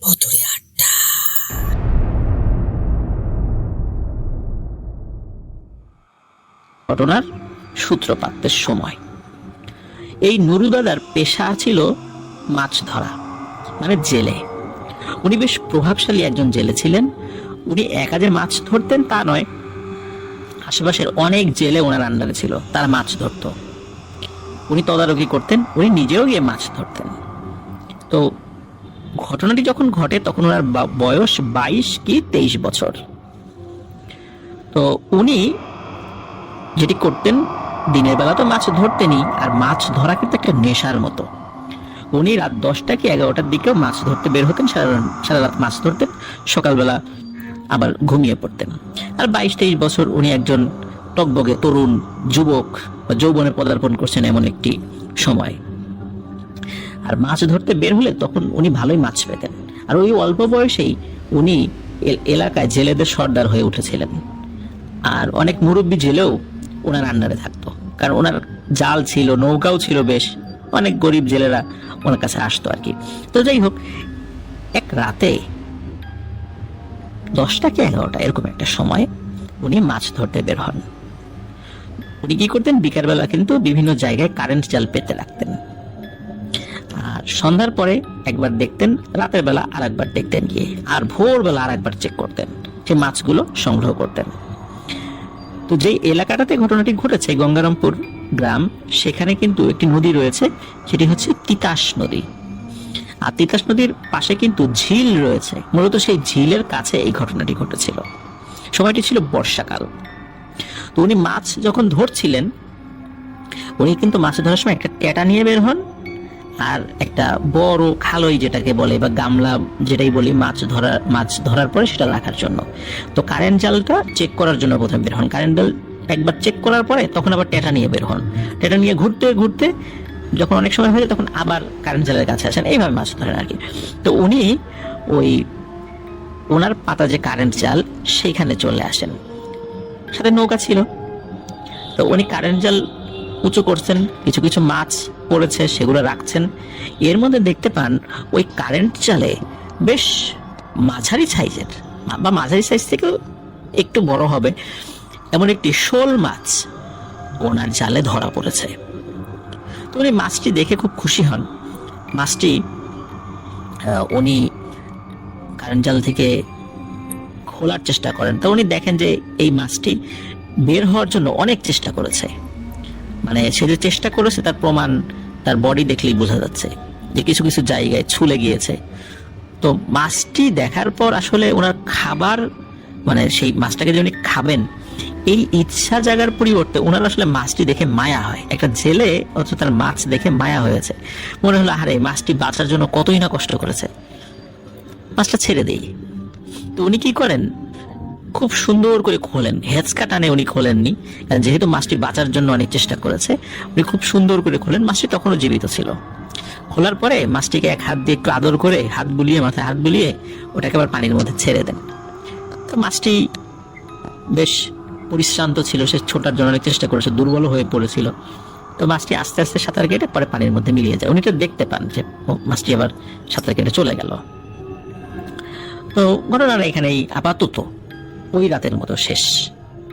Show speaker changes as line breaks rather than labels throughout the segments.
ভুতুড়ে আড্ডা।
ঘটনার সূত্রপাতের সময় এই নুরু দাদার পেশা ছিল মাছ ধরা, মানে জেলে। উনি বেশ প্রভাবশালী একজন জেলে ছিলেন। উনি একা যে মাছ ধরতেন তা নয়, আশেপাশের অনেক জেলে ওনার আন্ডারে ছিল, তারা মাছ ধরত। উনি তদারকি করতেন, উনি নিজেও গিয়ে মাছ ধরতেন। তো ঘটনাটি যখন ঘটে তখন ওনার বয়স 22 কি 23 বছর। তো উনি যেটি করতেন, দিনের বেলা তো মাছ ধরতেনই, আর মাছ ধরা কিন্তু একটা নেশার মতো। উনি রাত 10টা কি 11টার দিকেও মাছ ধরতে বের হতেন, সারা রাত মাছ ধরতেন, সকালবেলা আবার ঘুমিয়ে পড়তেন। আর 22-23 বছর উনি একজন টকবগে তরুণ যুবক বা যৌবনে পদার্পণ করছেন এমন একটি সময়। আর মাছ ধরতে বের হলে তখন উনি ভালোই মাছ পেতেন। আর ওই অল্প বয়সেই উনি এলাকায় জেলেদের সর্দার হয়ে উঠেছিলেন। আর অনেক মুরব্বী জেলেও ওনার আন্ডারে থাকতো, কারণ ওনার জাল ছিল, নৌকাও ছিল, বেশ অনেক গরিব জেলেরা ওনার কাছে আসতো আর কি। তো যাই হোক, এক রাতে 10টা কি 11টা এরকম একটা সময় উনি মাছ ধরতে বের হন। উনি কি করতেন, বিকালবেলা কিন্তু বিভিন্ন জায়গায় কারেন্ট জাল পেতে রাখতেন। আর সন্ধ্যার পরে একবার দেখতেন, রাতের বেলা আর একবার দেখতেন গিয়ে, আর ভোরবেলা আর একবার চেক করতেন, যে মাছগুলো সংগ্রহ করতেন। তো যেই এলাকাটাতে ঘটনাটি ঘটেছে, গঙ্গারামপুর গ্রাম, সেখানে কিন্তু একটি নদী রয়েছে, সেটি হচ্ছে তিতাস নদী। আর তিতাস নদীর পাশে কিন্তু ঝিল রয়েছে, মূলত সেই ঝিলের কাছে এই ঘটনাটি ঘটেছিল। সময়টি ছিল বর্ষাকাল। তো উনি মাছ যখন ধরছিলেন, উনি কিন্তু মাছ ধরার সময় একটা ট্যাটা নিয়ে বের হন, আর একটা বড় খালই যেটাকে বলে বা গামলা যেটাই বলি মাছ ধরার পরে সেটা রাখার জন্য। তো কারেন্ট জালটা চেক করার জন্য প্রথমে বের হন। কারেন্ট জাল একবার চেক করার পরে তখন আবার ট্যাটা নিয়ে বের হন। ট্যাটা নিয়ে ঘুরতে ঘুরতে যখন অনেক সময় হয়ে যায় তখন আবার কারেন্ট জালের কাছে আসেন, এইভাবে মাছ ধরেন আর কি। তো উনি ওই ওনার পাতা যে কারেন্ট জাল সেইখানে চলে আসেন, সাথে নৌকা ছিল। তো উনি কারেন্ট জাল উঁচু করছেন, কিছু কিছু মাছ পড়েছে সেগুলো রাখছেন। এর মধ্যে দেখতে পান ওই কারেন্ট জালে বেশ মাঝারি সাইজের বা মাঝারি সাইজ থেকেও একটু বড় হবে এমন একটি শোল মাছ ওনার জালে ধরা পড়েছে। তো উনি মাছটি দেখে খুব খুশি হন। মাছটি উনি কারেন্ট জাল থেকে খোলার চেষ্টা করেন। তো উনি দেখেন যে এই মাছটি বের হওয়ার জন্য অনেক চেষ্টা করেছে, মানে সে যে চেষ্টা করেছে তার প্রমাণ তার বডি দেখলেই বোঝা যাচ্ছে যে কিছু কিছু জায়গায় ছুলে গিয়েছে। তো মাছটি দেখার পর আসলে ওনার খাবার, মানে সেই মাছটাকে যে উনি খাবেন এই ইচ্ছা জাগার পরিবর্তে ওনার আসলে মাছটি দেখে মায়া হয়। একটা জেলে অথচ তার মাছ দেখে মায়া হয়েছে। মনে হলো, আরে মাছটি বাঁচার জন্য কতই না কষ্ট করেছে, মাছটা ছেড়ে দেই। তো উনি কি করেন, খুব সুন্দর করে খোলেন, হেঁচকা টানে উনি খোলেননি, যেহেতু মাছটি বাঁচার জন্য অনেক চেষ্টা করেছে। উনি খুব সুন্দর করে খোলেন, মাছটি তখনও জীবিত ছিল। খোলার পরে মাছটিকে এক হাত দিয়ে একটু আদর করে হাত বুলিয়ে, মাথায় হাত বুলিয়ে ওটাকে আবার পানির মধ্যে ছেড়ে দেন। তো মাছটি বেশ পরিশ্রান্ত ছিল, সে ছোটার জন্য অনেক চেষ্টা করেছে, দুর্বল হয়ে পড়েছিল। তো মাছটি আস্তে আস্তে সাঁতার কেটে পরে পানির মধ্যে মিলিয়ে যায়। উনি তো দেখতে পান যে মাছটি আবার সাঁতার কেটে চলে গেল। তো ঘটনাটা এখানেই আপাতত ওই রাতের মতো শেষ।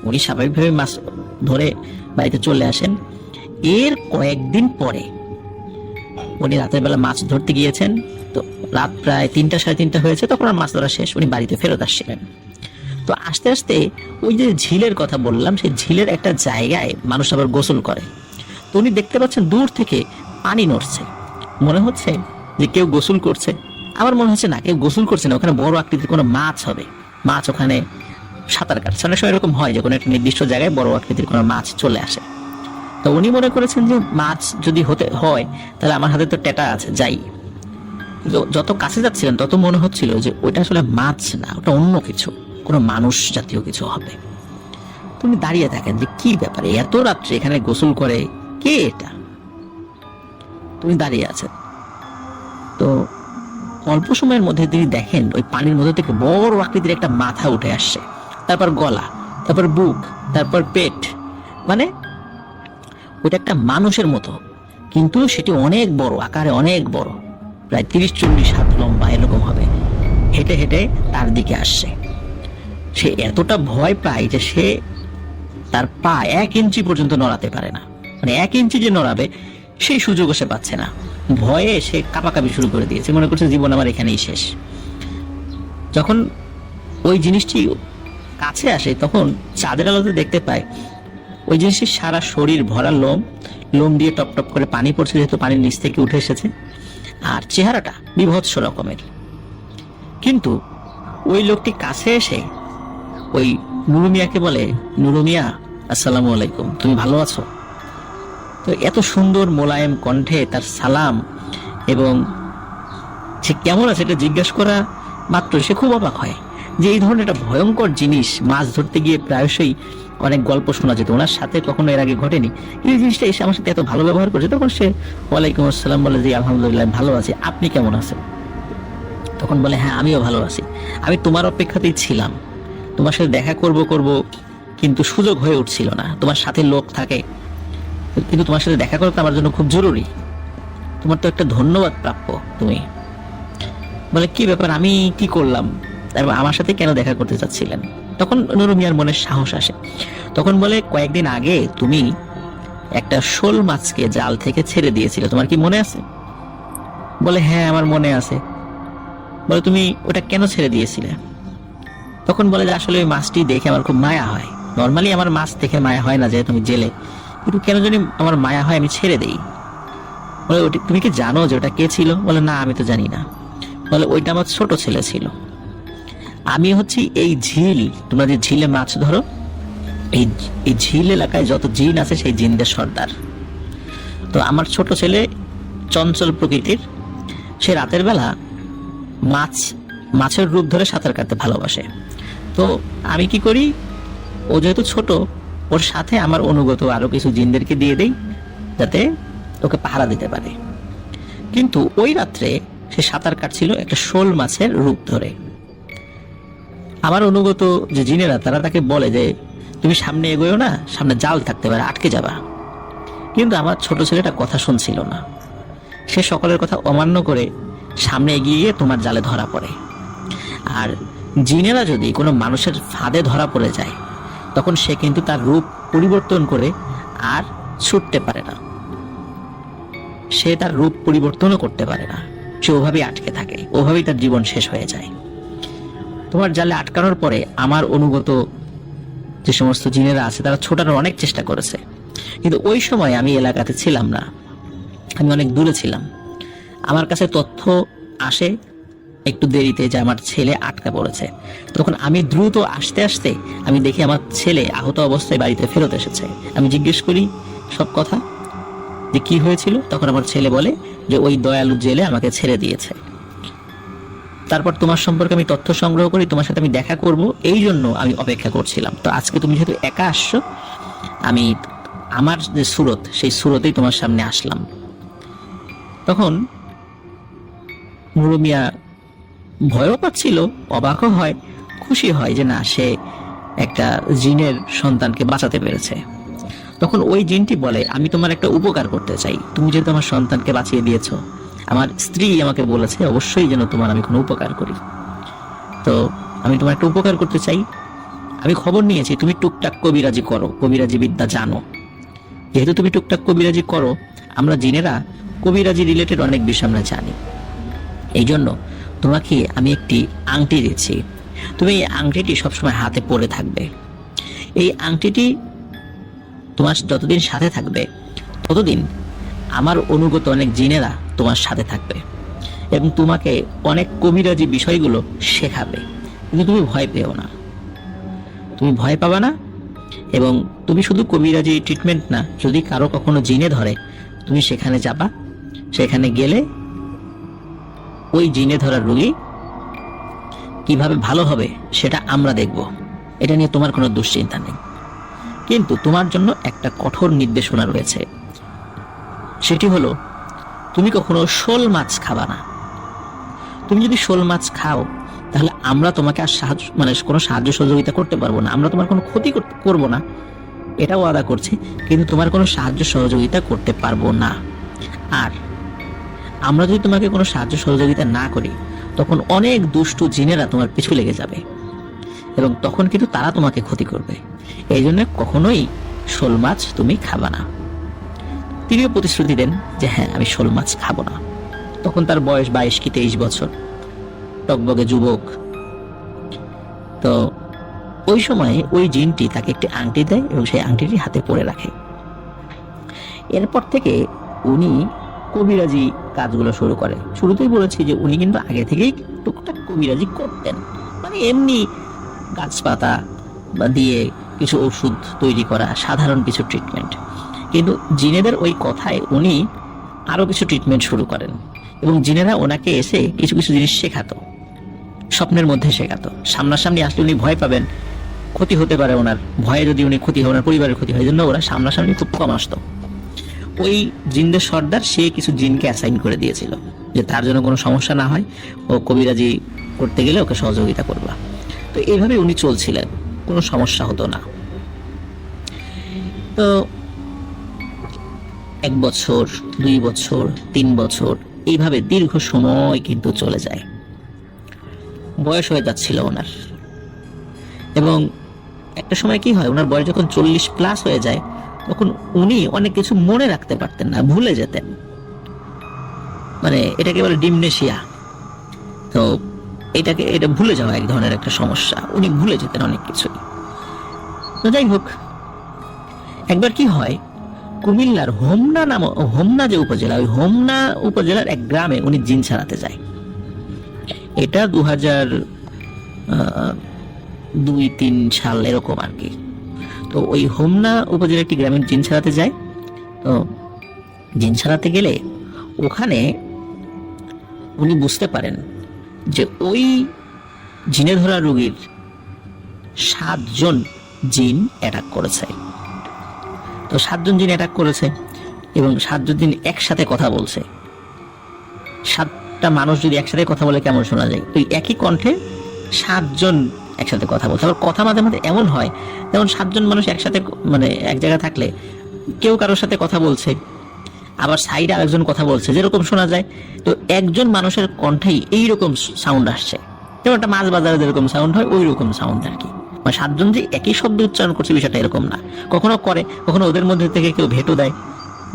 উনি স্বাভাবিকভাবে মাছ ধরে বাড়িতে চলে আসেন। এর কয়েকদিন পরে উনি রাতের বেলা মাছ ধরতে গিয়েছেন। তো রাত প্রায় 3টা 3:30 হয়েছে, তখন আর মাছ ধরা শেষ, উনি বাড়িতে ফেরত আসছিলেন। তো আস্তে আস্তে ওই যে ঝিলের কথা বললাম, সেই ঝিলের একটা জায়গায় মানুষ আবার গোসল করে। তো উনি দেখতে পাচ্ছেন দূর থেকে পানি নড়ছে, মনে হচ্ছে যে কেউ গোসল করছে। আমার মনে হচ্ছে না, কেউ গোসল করছে না, ওখানে বড় আকৃতির কোনো মাছ হবে, মাছ ওখানে সাঁতার কাটছে। অনেক সময় এরকম হয় যে কোনো একটা নির্দিষ্ট জায়গায় বড় আকৃতির কোনো মাছ চলে আসে। তো উনি মনে করেছেন যে মাছ যদি হতে হয় তাহলে আমার হাতে তো ট্যাটা আছে, যাই। যত কাছে যাচ্ছিলেন তত মনে হচ্ছিল যে ওইটা আসলে মাছ না, ওটা অন্য কিছু, কোনো মানুষ জাতীয় কিছু হবে। তুমি দাঁড়িয়ে থাকেন যে কি ব্যাপারে, এত রাত্রে এখানে গোসল করে কে এটা? তুমি দাঁড়িয়ে আছেন। তো অল্প সময়ের মধ্যে তিনি দেখেন ওই পানির মধ্যে থেকে বড় আকৃতির একটা মাথা উঠে আসছে, তারপর গলা, তারপর বুক, তারপর পেট, মানে ওইটা একটা মানুষের মতো, কিন্তু সেটি অনেক বড় আকারে, অনেক বড়, প্রায় 30-40 হাত লম্বা এরকম হবে। হেঁটে হেঁটে তার দিকে আসছে। সে এতটা ভয় পায় যে সে তার পা 1 ইঞ্চি পর্যন্ত নড়াতে পারে না, মানে 1 ইঞ্চি যে নড়াবে সেই সুযোগও সে পাচ্ছে না। ভয়ে সে কাঁপাকাঁপি শুরু করে দিয়েছে, মনে করছে জীবন আমার এখানেই শেষ। যখন ওই জিনিসটি কাছে আসে তখন চাঁদের আলোতে দেখতে পায় ওই জিনিসটির সারা শরীর ভরা লোম, লোম দিয়ে টপ টপ করে পানি পড়ছে, যেহেতু পানির নিচ থেকে উঠে এসেছে, আর চেহারাটা বিভৎস রকমের। কিন্তু ওই লোকটি কাছে এসে ওই নুরু মিয়াকে বলে, নুরু মিয়া আসসালামু আলাইকুম, তুমি ভালো আছো? তো এত সুন্দর মোলায়েম কণ্ঠে তার সালাম এবং সে কেমন আছে এটা জিজ্ঞাসা করা মাত্র সে খুব অবাক হয় যে এই ধরনের একটা ভয়ঙ্কর জিনিস মাছ ধরতে গিয়ে প্রায়শই অনেক গল্প শোনা যেত, ওনার সাথে কখনো এর আগে ঘটেনি। এই জিনিসটা এসে আমার সাথে এত ভালো ব্যবহার করেছে। তখন সে ওয়ালাইকুম আসসালাম বলে যে আলহামদুলিল্লাহ ভালো আছি, আপনি কেমন আছেন? তখন বলে হ্যাঁ আমিও ভালো আছি, আমি তোমার অপেক্ষাতেই ছিলাম, তোমার সাথে দেখা করব কিন্তু সুযোগ হয়ে উঠছিল না। তোমার সাথে লোক থাকে কিন্তু তোমার সাথে দেখা করতে আমার জন্য খুব জরুরি, তোমার তো একটা ধন্যবাদ প্রাপ্য। তুমি বলে কি ব্যাপার, আমি কি করলাম, আমার সাথে কেন দেখা করতে চাচ্ছিলেন? তখন নুরু মিয়ার মনে সাহস আসে। তখন বলে কয়েকদিন আগে তুমি একটা শোল মাছকে জাল থেকে ছেড়ে দিয়েছিলে, তোমার কি মনে আছে? বলে হ্যাঁ আমার মনে আছে। বলে তুমি ওটা কেন ছেড়ে দিয়েছিলে? তখন বলে যে আসলে ওই মাছটি দেখে আমার খুব মায়া হয়। নর্মালি আমার মাছ দেখে মায়া হয় না, যেহেতু আমি জেলে, কিন্তু কেন জানি আমার মায়া হয়, আমি ছেড়ে দেই। বলে ওটি তুমি কি জানো যে ওটা কে ছিল? বলে না আমি তো জানি না। বলে ওইটা আমার ছোট ছেলে ছিল, আমি হচ্ছি এই ঝিল, তোমরা যে ঝিলে মাছ ধরো এই ঝিল এলাকায় যত জিন আছে সেই জিনদের সর্দার। তো আমার ছোট ছেলে চঞ্চল প্রকৃতির, সে রাতের বেলা মাছের রূপ ধরে সাঁতার কাটতে ভালোবাসে। তো আমি কি করি, ও যেহেতু ছোট, ওর সাথে আমার অনুগত আরো কিছু জিনদেরকে দিয়ে দেই যাতে ওকে পাহারা দিতে পারে। কিন্তু ওই রাত্রে সে সাঁতার কাটছিল একটা শোল মাছের রূপ ধরে। আমার অনুগত যে জিনেরা তারা তাকে বলে যে তুমি সামনে এগোয়ো না, সামনে জাল থাকতে পারে, আটকে যাবা। কিন্তু আমার ছোট ছেলেটা কথা শুনছিল না, সে সকলের কথা অমান্য করে সামনে এগিয়ে গিয়ে তোমার জালে ধরা পড়ে। আর জিনেরা যদি কোনো মানুষের ফাঁদে ধরা পড়ে যায় তখন সে কিন্তু তার রূপ পরিবর্তন করে আর ছুটতে পারে না, সে তার রূপ পরিবর্তনও করতে পারে না, সে ওভাবেই আটকে থাকে, ওভাবেই তার জীবন শেষ হয়ে যায়। তোমার জালে আটকানোর পরে আমার অনুগত যে সমস্ত জিনেরা আছে তারা ছোটানোর অনেক চেষ্টা করেছে, কিন্তু ওই সময় আমি এলাকাতে ছিলাম না, আমি অনেক দূরে ছিলাম। আমার কাছে তথ্য আসে একটু দেরিতে যে আমার ছেলে আটকা পড়েছে। তখন আমি দ্রুত আসতে আসতে আমি দেখি আমার ছেলে আহত অবস্থায় বাড়িতে ফেরত এসেছে। আমি জিজ্ঞেস করি সব কথা যে কি হয়েছিল। তখন আমার ছেলে বলে যে ওই দয়ালু জেলে আমাকে ছেড়ে দিয়েছে। তারপর তোমার সম্পর্কে আমি তথ্য সংগ্রহ করি, তোমার সাথে আমি দেখা করব, এই জন্য আমি অপেক্ষা করছিলাম। তো আজকে তুমি যেহেতু একা আসছো, আমি আমার যে সুরত সেই সুরতেই তোমার সামনে আসলাম। তখন নুরু মিয়া ভয়ও পাচ্ছিল, অবাকও হয়, খুশি হয় যে না, সে একটা জিনের সন্তানকে বাঁচাতে পেরেছে। তখন ওই জিনটি বলে আমি তোমার একটা উপকার করতে চাই, তুমি যেহেতু আমার সন্তানকে বাঁচিয়ে দিয়েছো, আমার স্ত্রী আমাকে বলেছে অবশ্যই যেন তোমার আমি কোনো উপকার করি। তো আমি তোমার একটা উপকার করতে চাই। আমি খবর নিয়েছি তুমি টুকটাক কবিরাজি করো, কবিরাজি বিদ্যা জানো। যেহেতু তুমি টুকটাক কবিরাজি করো, আমরা জিনেরা কবিরাজি রিলেটেড অনেক বিষয় আমরা জানি, এই জন্য তোমাকে আমি একটি আংটি দিচ্ছি, তুমি এই আংটিটি সবসময় হাতে পরে থাকবে। এই আংটিটি তোমার যতদিন সাথে থাকবে ততদিন আমার অনুগত অনেক জিনেরা তোমার সাথে থাকবে এবং তোমাকে অনেক কবিরাজি বিষয়গুলো শেখাবে। কিন্তু তুমি ভয় পেও না, তুমি ভয় পাবা না। এবং তুমি শুধু কবিরাজি ট্রিটমেন্ট না, যদি কারো কখনো জিনে ধরে তুমি সেখানে যাবা, সেখানে গেলে ওই জিনে ধরার রোগী কিভাবে ভালো হবে সেটা আমরা দেখব, এটা নিয়ে তোমার কোনো দুশ্চিন্তা নেই। কিন্তু তোমার জন্য একটা কঠোর নির্দেশনা রয়েছে, সেটি হলো তুমি কখনো শোল মাছ খাবা না। তুমি যদি শোল মাছ খাও তাহলে আমরা তোমাকে আর কোনো সাহায্য সহযোগিতা করতে পারবো না, আমরা তোমার কোনো ক্ষতি করবো না, এটাও ওয়াদা করছি, কিন্তু তোমার কোনো সাহায্য সহযোগিতা করতে পারবো না। আর আমরা যদি তোমাকে কোনো সাহায্য সহযোগিতা না করি তখন অনেক দুষ্টু জিনেরা তোমার পিছু লেগে যাবে এবং তখন কিন্তু তারা তোমাকে ক্ষতি করবে। এই জন্য কখনোই শোল মাছ তুমি খাবা না। তিনিও প্রতিশ্রুতি দেন যে হ্যাঁ, আমি শোল মাছ খাবো না। তখন তার বয়স 22 কি 23 বছর, টকবগে যুবক। তো ওই সময় ওই জিনটি তাকে একটি আংটি দেয় এবং সেই আংটিটি হাতে পরে রাখে। এরপর থেকে উনি কবিরাজি কাজগুলো শুরু করে। শুরুতেই বলেছি যে উনি কিন্তু আগে থেকেই টুকটাক কবিরাজি করতেন, মানে এমনি গাছপাতা বা দিয়ে কিছু ওষুধ তৈরি করা, সাধারণ কিছু ট্রিটমেন্ট। কিন্তু জিনেদের ওই কথায় উনি আরো কিছু ট্রিটমেন্ট শুরু করেন এবং জিনেরা ওনাকে এসে কিছু কিছু জিনিস শেখাতো, স্বপ্নের মধ্যে শেখাতো। সামনাসামনি আসলে উনি ভয় পাবেন, ক্ষতি হতে পারে ওনার, ভয়ে যদি উনি ক্ষতি হয় ওনার পরিবারের ক্ষতি হয়, এই জন্য ওরা সামনাসামনি খুব কম আসতো। ওই জিনদের সর্দার সে কিছু জিনকে অ্যাসাইন করে দিয়েছিল যে তার জন্য কোনো সমস্যা না হয়, ও কবিরাজি করতে গেলে ওকে সহযোগিতা করবা। তো এইভাবে উনি চলছিলেন, কোনো সমস্যা হতো না। তো 1 বছর, 2 বছর, 3 বছর এইভাবে দীর্ঘ সময় কিন্তু চলে যায়। বয়স হয়ে যাচ্ছিল ওনার, এবং একটা সময় কি হয়, ওনার বয়স যখন 40+ হয়ে যায় তখন উনি অনেক কিছু মনে রাখতে পারতেন না, ভুলে যেতেন। মানে এটাকে বলে ডিমনেশিয়া। তো এটা ভুলে যাওয়া এক ধরনের একটা সমস্যা, উনি ভুলে যেতেন অনেক কিছুই। তো যাই হোক, একবার কি হয়, কুমিল্লার হোমনা যে উপজেলা, ওই হোমনা উপজেলার এক গ্রামে উনি জিন ছাড়াতে যায়। এটা 2002-3 সাল এরকম আর কি। তো ওই হোমনা উপজেলা একটি গ্রামের জিন ছাড়াতে যায়। তো জিন ছাড়াতে গেলে ওখানে উনি বুঝতে পারেন যে ওই জিনে ধরা রোগীর 7 জন জিন অ্যাটাক করেছে। তো 7 জন জিন অ্যাটাক করেছে এবং 7 জন জিন একসাথে কথা বলছে। 7টা মানুষ যদি একসাথে কথা বলে কেমন শোনা যায়? তো একই কণ্ঠে 7 জন একসাথে কথা বলছে। আবার কথা মাঝে মাঝে এমন হয় যেমন 7 জন মানুষ একসাথে, মানে এক জায়গায় থাকলে কেউ কারোর সাথে কথা বলছে, আবার সাইডে আরেকজন কথা বলছে, যেরকম শোনা যায়। তো একজন মানুষের কণ্ঠেই এইরকম সাউন্ড আসছে, যেমন একটা মাছ বাজারে যেরকম সাউন্ড হয় ওই রকম সাউন্ড আর কি। মানে 7 জন যে একই শব্দ উচ্চারণ করছে বিষয়টা এরকম না। কখনো করে, কখনো ওদের মধ্যে থেকে কেউ ভেটো দেয়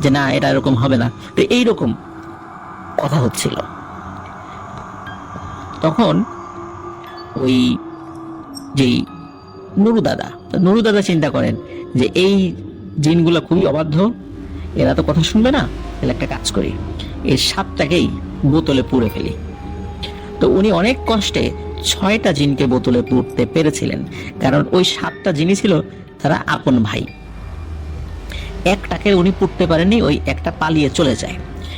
যে না, এটা এরকম হবে না। তো এইরকম কথা হচ্ছিল। তখন ওই যেই নুরু দাদা চিন্তা করেন যে এই জিনগুলো খুবই অবাধ্য, এরা তো কথা শুনবে না, তাহলে একটা কাজ করি, এই 7টাকেই বোতলে পুড়ে ফেলি। তো উনি অনেক কষ্টে 6টা জিনকে বোতলে পুড়তে পেরেছিলেন, কারণ ওই 7টা জিনই ছিল তারা আপন ভাই। একটাকে উনি পুড়তে পারেননি, ওই একটা পালিয়ে চলে যায়।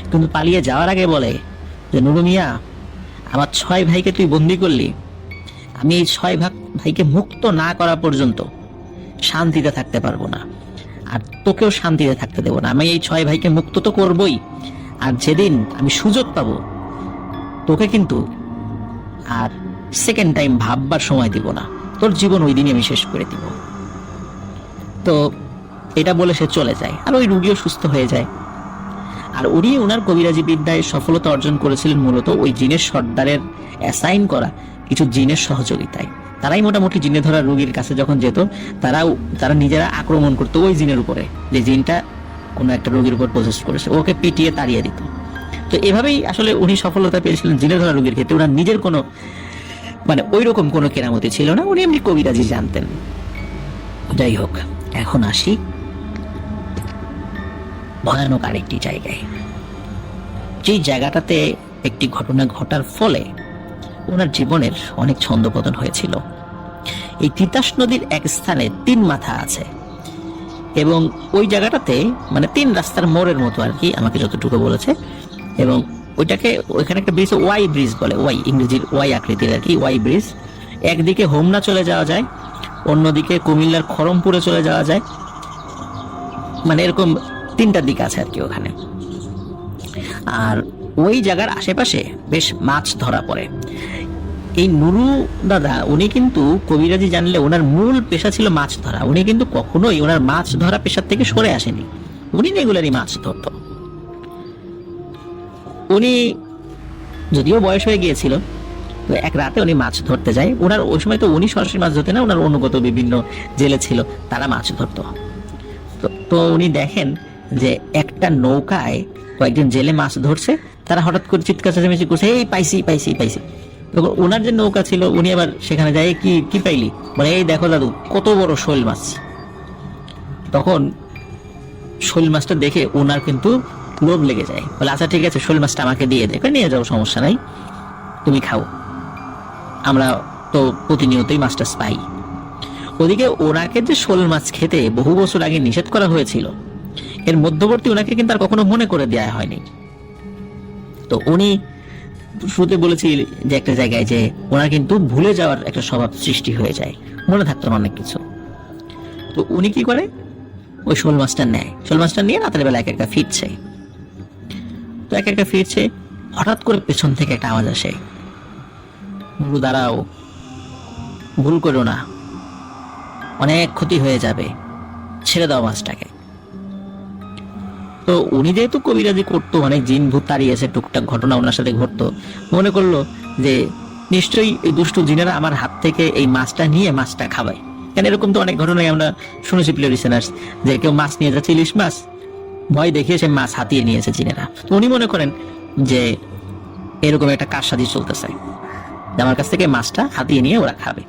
কিন্তু পালিয়ে যাওয়ার আগে বলে যে নুরু মিয়া, আমার 6 ভাইকে তুই বন্দি করলি, আমি এই 6 ভাইকে মুক্ত না করা পর্যন্ত শান্তিতে থাকতে পারবো না, আর তোকেও শান্তিতে থাকতে দেবো না। আমি এই 6 ভাইকে মুক্ত তো করবই, আর যেদিন আমি সুযোগ পাবো তোকে কিন্তু আর সেকেন্ড টাইম ভাববার সময় দিব না, তোর জীবন ওই দিনই আমি শেষ করে দিব। তো এটা বলে সে চলে যায়, আর ওই রুগীও সুস্থ হয়ে যায়। আর উনি ওনার কবিরাজি বিদ্যায় সফলতা অর্জন করেছিলেন মূলত ওই জিনের সর্দারের অ্যাসাইন করা কিছু জিনের সহযোগিতায়। তারাই মোটামুটি জিনে ধরা রোগীর কাছে যখন যেত, তারা নিজেরা আক্রমণ করতো ওই জিনের উপরে, যে জিনটা কোনো একটা রোগীর উপর প্রসেস করেছে, ওকে পিটিয়ে তাড়িয়ে দিত। তো এভাবেই আসলে উনি সফলতা পেয়েছিলেন জিনে ধরা রোগীর ক্ষেত্রে। ওনার নিজের কোনো মানে ওই রকম কোনো কেরামতি ছিল না, উনি এমনি কবিরাজি জানতেন। যাই হোক, এখন আসি ভয়ানক আরেকটি জায়গায়, যেই জায়গাটাতে একটি ঘটনা ঘটার ফলে ওনার জীবনের অনেক ছন্দপতন হয়েছিল। এই তিতাস নদীর এক স্থানে 3 মাথা আছে এবং ওই জায়গাটাতে মানে 3 রাস্তার মোড়ের মতো আর কি, আমাকে যতটুকু বলেছে। এবং ওইখানে একটা ব্রিজ, ওয়াই ব্রিজ বলে, ওয়াই ইংরেজির ওয়াই আকৃতির আর কি, ওয়াই ব্রিজ। একদিকে হোমনা চলে যাওয়া যায়, অন্যদিকে কুমিল্লার খড়মপুরে চলে যাওয়া যায়, মানে এরকম 3টা দিক আছে আর কি ওখানে। আর ওই জায়গার আশেপাশে বেশ মাছ ধরা পড়ে। এই নুরু দাদা উনি কিন্তু কবিরাজি জানলে ওনার মূল পেশা ছিল মাছ ধরা। উনি কিন্তু কখনোই ওনার মাছ ধরা পেশার থেকে সরে আসেনি, উনি রেগুলারই মাছ ধরত। উনি যদিও বয়স হয়ে গিয়েছিল, তো এক রাতে উনি মাছ ধরতে যায়। ওনার ওই সময় তো উনি সরাসরি মাছ ধরতে না, ওনার অনুগত বিভিন্ন জেলে ছিল, তারা মাছ ধরতো। তো উনি দেখেন যে একটা নৌকায় কয়েকজন জেলে মাছ ধরছে, তারা হঠাৎ করে চিৎকার চেঁচামেচি করছে, এই পাইছি পাইছি পাইছি। তখন ওনার যে নৌকা ছিল উনি আবার সেখানে যায়, কি কি পাইলি? বলে এই দেখো দাদু কত বড় শোল মাছ। তখন শোল মাছটা দেখে ওনার কিন্তু লোভ লেগে যায়, বলে আচ্ছা ঠিক আছে শোল মাছটা আমাকে দিয়ে দে, নিয়ে যাও সমস্যা নাই, তুমি খাও, আমরা তো প্রতিনিয়তই মাছটা পাই। ওদিকে ওনাকে যে শোল মাছ খেতে বহু বছর আগে নিষেধ করা হয়েছিল, এর মধ্যবর্তী ওনাকে কিন্তু আর কখনো মনে করে দেওয়া হয়নি। তো উনি শুরুতে বলেছি যে একটা জায়গায় যে ওনার কিন্তু ভুলে যাওয়ার একটা স্বভাব সৃষ্টি হয়ে যায়, মনে থাকতো না অনেক কিছু। তো উনি কি করে, ওই শোল মাছটা নেয়, শোল মাছটা নিয়ে রাতের বেলা একা একা ফিরছে। তো একা একা ফিরছে, হঠাৎ করে পেছন থেকে একটা আওয়াজ আসে, নুরু দাঁড়াও, ভুল করো না, অনেক ক্ষতি হয়ে যাবে, ছেড়ে দাও মাছটাকে। তো উনি যেহেতু কবিরাজি করতো, অনেক জিন ভূত তাড়িয়েছে, টুকটাক ঘটনা ওনার সাথে ঘটতো, মনে করলো যে নিশ্চয়ই এই দুষ্টু জিনেরা আমার হাত থেকে এই মাছটা নিয়ে মাছটা খাবায়। কেন এরকম তো অনেক ঘটনায় আমরা শুনেছি প্রিয় লিসেনার্স, যে কেউ মাছ নিয়ে যাচ্ছে, ইলিশ মাছ, ভয় দেখিয়ে সে মাছ হাতিয়ে নিয়েছে জিনেরা। তো উনি মনে করেন যে এরকম একটা কারসাজি চলতেছে, যে আমার কাছ থেকে মাছটা হাতিয়ে নিয়ে ওরা খাবে।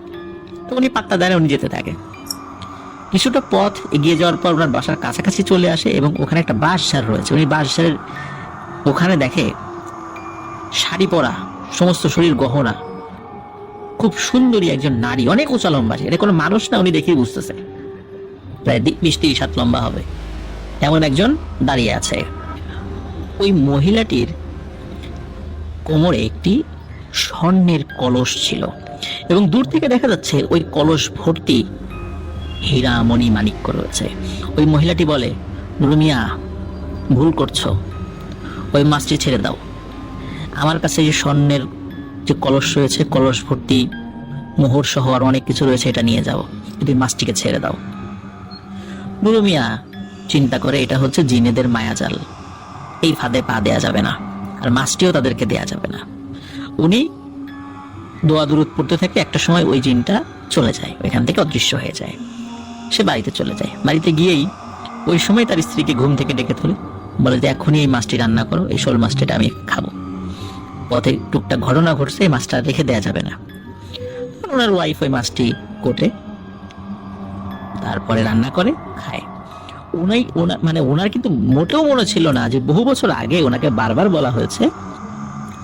তো উনি পাত্তা দেয় না, উনি যেতে থাকে। কিছুটা পথ এগিয়ে যাওয়ার পর ওনার বাসার কাছাকাছি চলে আসে এবং ওখানে একটা বাঁশঝাড় রয়েছে। উনি বাঁশঝাড়ের ওখানে দেখে শাড়ি পরা, সমস্ত শরীর গহনা, খুব সুন্দরী একজন নারী, অনেক উঁচা লম্বা, এটা কোনো মানুষ না, উনি দেখেই বুঝতেছে প্রায় 20-30 হাত লম্বা হবে, এমন একজন দাঁড়িয়ে আছে। ওই মহিলাটির কোমরে একটি স্বর্ণের কলস ছিল এবং দূর থেকে দেখা যাচ্ছে ওই কলস ভর্তি হীরা মণি মাণিক্য রয়েছে। ওই মহিলাটি বলে, নুরু মিয়া ভুল করছো, ওই মাছটি ছেড়ে দাও, আমার কাছে যে স্বর্ণের যে কলস রয়েছে, কলস ভর্তি মোহর সহ আর অনেক কিছু রয়েছে, এটা নিয়ে যাও, তুমি মাছটিকে ছেড়ে দাও। নুরু মিয়া চিন্তা করে এটা হচ্ছে জিনেদের মায়াজাল, এই ফাঁদে পা দেয়া যাবে না, আর মাছটিও তাদেরকে দেয়া যাবে না। উনি দোয়া দুরুদ পড়তে থাকে, একটা সময় ওই জিনটা চলে যায়, ওইখান থেকে অদৃশ্য হয়ে যায়, সে বাড়িতে চলে যায়। বাড়িতে গিয়েই ওই সময় তার স্ত্রীকে ঘুম থেকে ডেকে তোলে, বলে যে এখনই এই মাছটি রান্না করো, এই শোল মাছটা আমি খাবো। পথে টুকটাক ঘটনা ঘটছে, এই মাছটা রেখে দেয়া যাবে না। ওনার ওয়াইফ ওই মাছটি কোটে, তারপরে রান্না করে খায়। ওনার কিন্তু মোটেও মনে ছিল না যে বহু বছর আগে ওনাকে বারবার বলা হয়েছে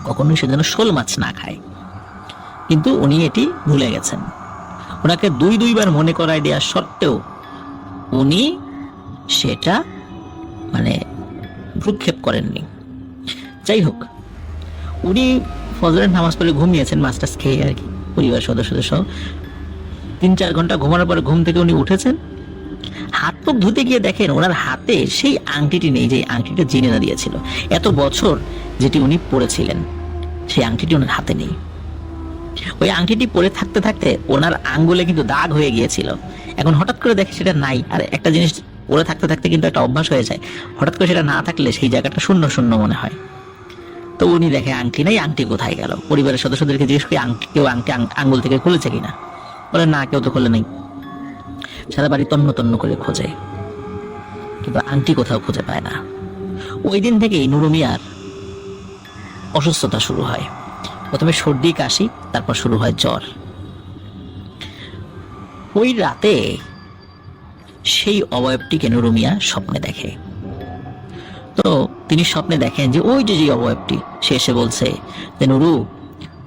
কখনোই সে যেন শোল মাছ না খায়, কিন্তু উনি এটি ভুলে গেছেন। ওনাকে দুইবার মনে করায় দেওয়া সত্ত্বেও উনি সেটা ভ্রুক্ষেপ করেননি। যাই হোক, উনি ফজরের নামাজ পড়ে ঘুমিয়েছেন, মাছ টাছ খেয়ে আর কি, পরিবার সদস্যদের সহ 3-4 ঘন্টা ঘুমানোর পরে ঘুম থেকে উনি উঠেছেন, হাত মুখ ধুতে গিয়ে দেখেন ওনার হাতে সেই আংটিটি নেই, যে আংটিটা জিনেরা দিয়েছিল। এত বছর যেটি উনি পড়েছিলেন, সেই আংটিটি ওনার হাতে নেই। ওই আংটিটি পরে থাকতে থাকতে ওনার আঙ্গুলে কিন্তু দাগ হয়ে গিয়েছিল। এখন হঠাৎ করে দেখে সেটা নাই। আর একটা জিনিস পরে থাকতে থাকতে কিন্তু একটা অভ্যাস হয়ে যায়, হঠাৎ করে সেটা না থাকলে সেই জায়গাটা শূন্য শূন্য মনে হয়। তো উনি দেখে আংটি নেই, আংটি কোথায় গেল? পরিবারের সদস্যদেরকে জিজ্ঞেস করি কেউ আংটি আঙ্গুল থেকে খুলেছে কিনা, বলে না, কেউ তো খুলে নেই। সারা বাড়ি তন্ন তন্ন করে খোঁজে, কিন্তু আংটি কোথাও খুঁজে পায় না। ওই দিন থেকেই নুরু মিয়ার অসুস্থতা শুরু হয়। প্রথমে সর্দি কাশি, তারপর শুরু হয় জ্বর। ওই রাতে সেই অবয়বটিকে নুরু মিয়া স্বপ্নে দেখে। তো তিনি স্বপ্নে দেখেন যে ওই যে অবয়বটি, সে এসে বলছে যে নুরু,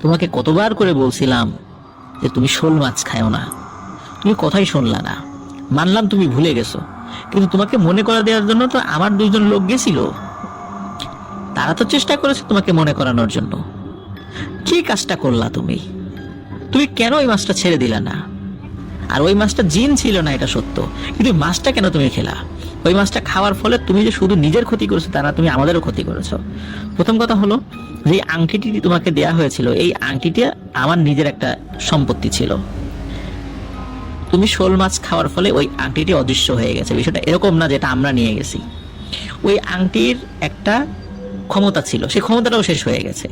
তোমাকে কতবার করে বলছিলাম যে তুমি শোল মাছ খাও না, তুমি কথাই শুনলা না। মানলাম তুমি ভুলে গেছো, কিন্তু তোমাকে মনে করা দেওয়ার জন্য তো আমার 2জন লোক গেছিল, তারা তো চেষ্টা করেছে তোমাকে মনে করানোর জন্য। কি কাজটা করলা তুমি? তুমি কেন ওই মাছটা ছেড়ে দিলা না? আর ওই মাছটা জিন ছিল না, এটা সত্য, কিন্তু মাছটা কেন তুমি খেলা? ওই মাছটা খাওয়ার ফলে তুমি যে শুধু নিজের ক্ষতি করেছো তা না, তুমি আমাদেরও ক্ষতি করেছো। প্রথম কথা হলো যে আংটিটি তোমাকে দেয়া হয়েছিল, এই আংটিটা আমার নিজের একটা সম্পত্তি ছিল। তুমি শোল মাছ খাওয়ার ফলে ওই আংটিটি অদৃশ্য হয়ে গেছে। বিষয়টা এরকম না যেটা আমরা নিয়ে গেছি। ওই আংটির একটা ক্ষমতা ছিল, সেই ক্ষমতাটাও শেষ হয়ে গেছে।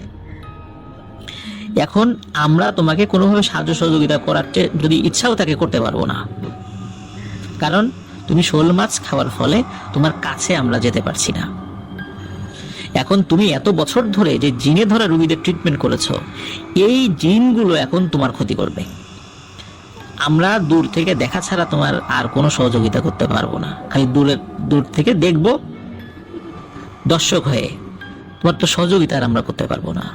এখন আমরা তোমাকে কোনোভাবে সাহায্য সহযোগিতা করার যদি ইচ্ছাও থাকে করতে পারবো না, কারণ তুমি শোল মাছ খাওয়ার ফলে তোমার কাছে আমরা যেতে পারছি না। এখন তুমি এত বছর ধরে যে জিনে ধরা রোগীদের ট্রিটমেন্ট করেছো, এই জিনগুলো এখন তোমার ক্ষতি করবে। আমরা দূর থেকে দেখা ছাড়া তোমার আর কোনো সহযোগিতা করতে পারবো না, খালি দূর থেকে দেখবো দর্শক হয়ে, তোমার তো সহযোগিতা আর আমরা করতে পারবো না।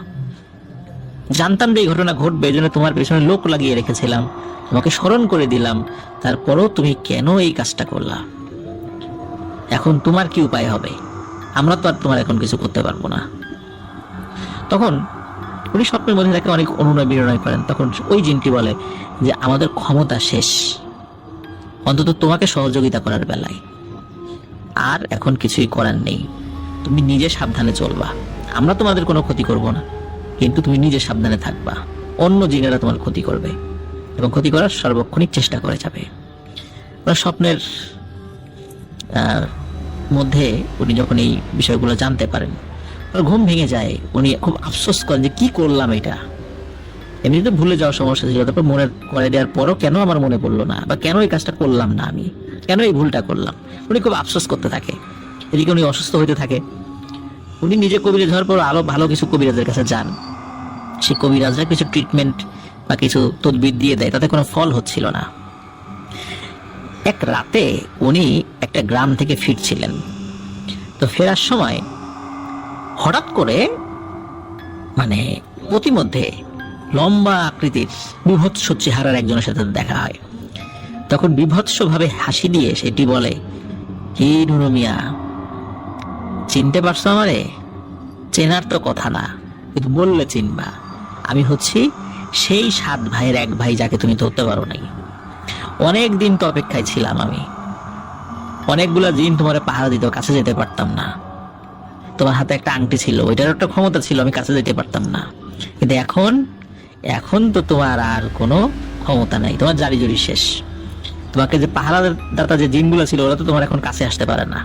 জানতাম যে এই ঘটনা ঘটবে, এই জন্য তোমার পেছনে লোক লাগিয়ে রেখেছিলাম, তোমাকে স্মরণ করে দিলাম, তারপরও তুমি কেন এই কাজটা করলা? এখন তোমার কি উপায় হবে? আমরা তো আর তোমার এখন কিছু করতে পারবো না। তখন উনি স্বপ্নের মধ্যে তাকে অনেক অনুনয় বিনয় করেন। তখন ওই জিনটি বলে যে আমাদের ক্ষমতা শেষ, অন্তত তোমাকে সহযোগিতা করার বেলায় আর এখন কিছুই করার নেই। তুমি নিজে সাবধানে চলবা, আমরা তোমাদের কোনো ক্ষতি করব না, কিন্তু তুমি নিজে সাবধানে থাকবা। অন্য জিনেরা তোমার ক্ষতি করবে এবং ক্ষতি করার সর্বক্ষণিক চেষ্টা করে যাবে। স্বপ্নের মধ্যে উনি যখন এই বিষয়গুলো জানতে পারেন, ঘুম ভেঙে যায়। উনি খুব আফসোস করেন যে কি করলাম এটা। এমনিতে ভুলে যাওয়ার সমস্যা ছিল, তারপর মনে করে দেওয়ার পরও কেন আমার মনে পড়লো না, বা কেন এই কাজটা করলাম না, আমি কেন এই ভুলটা করলাম। উনি খুব আফসোস করতে থাকে। এদিকে উনি অসুস্থ হইতে থাকে। উনি নিজে কবিরাজ হওয়ার পর আরো ভালো কিছু কবিরাজের কাছে যান। সেই কবিরাজরা কিছু ট্রিটমেন্ট বা কিছু তদবির দিয়ে দেয়, তাতে কোনো ফল হচ্ছিল না। এক রাতে উনি একটা গ্রাম থেকে ফিরছিলেন। তো ফেরার সময় হঠাৎ করে মানে প্রতিমধ্যে লম্বা আকৃতির বিভৎস চেহারার একজনের সাথে দেখা হয়। তখন বিভৎস ভাবে হাসি দিয়ে সেটি বলে, কি নুরু মিয়া, চিনতে পারছো আমারে? চেনার তো কথা না, কিন্তু বললে চিনবা। আমি হচ্ছি সেই 7 ভাইয়ের এক ভাই যাকে তুমি ধরতে পারো নাই। অনেক দিন তো অপেক্ষায় ছিলাম আমি, অনেকগুলা জিন তোমার পাহারা দিত, কাছে যেতে পারতাম না। তোমার হাতে একটা আংটি ছিল, ওইটার একটা ক্ষমতা ছিল, আমি কাছে যেতে পারতাম না। কিন্তু এখন তো তোমার আর কোনো ক্ষমতা নাই, তোমার জারি জড়ি শেষ। তোমাকে যে পাহারাদাতা যে জিনগুলো ছিল, ওরা তো তোমার এখন কাছে আসতে পারে না।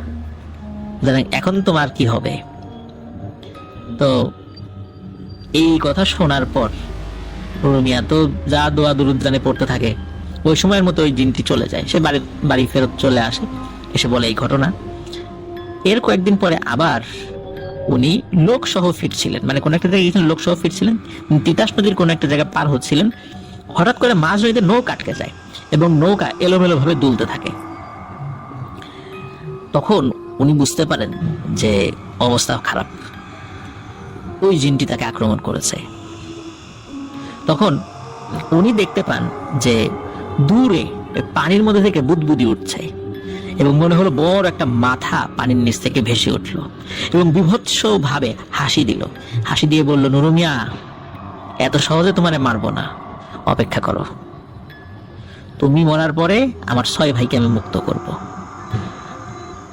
এখন তোমার কি হবে? তো এই কথা শোনার পর নুরু মিয়া তো যা দোয়া দুরুদ জানে পড়তে থাকে। ওই সময়ের মতো ওই জিনটি চলে যায়, সে বাড়ি ফেরত চলে আসে, এসে বলে এই ঘটনা। এর কয়েকদিন পরে আবার উনি লোক সহ ফিরছিলেন, মানে কোন একটা জায়গায় লোক সহ ফিরছিলেন, তিতাস নদীর কোন একটা জায়গায় পার হচ্ছিলেন। হঠাৎ করে মাঝ নদীতে নৌকা আটকে যায় এবং নৌকা এলোমেলো ভাবে দুলতে থাকে। তখন উনি বুঝতে পারেন যে অবস্থা খারাপ, ওই জিনটি তাকে আক্রমণ করেছে। তখন উনি দেখতে পান যে দূরে পানির মধ্যে থেকে বুদবুদি উঠছে এবং মনে হলো বড় একটা মাথা পানির নিচ থেকে ভেসে উঠলো এবং বিভৎস ভাবে হাসি দিল। হাসি দিয়ে বলল, নুরু মিয়া, এত সহজে তোমারে মারবো না, অপেক্ষা করো। তুমি মরার পরে আমার 6 ভাইকে আমি মুক্ত করব,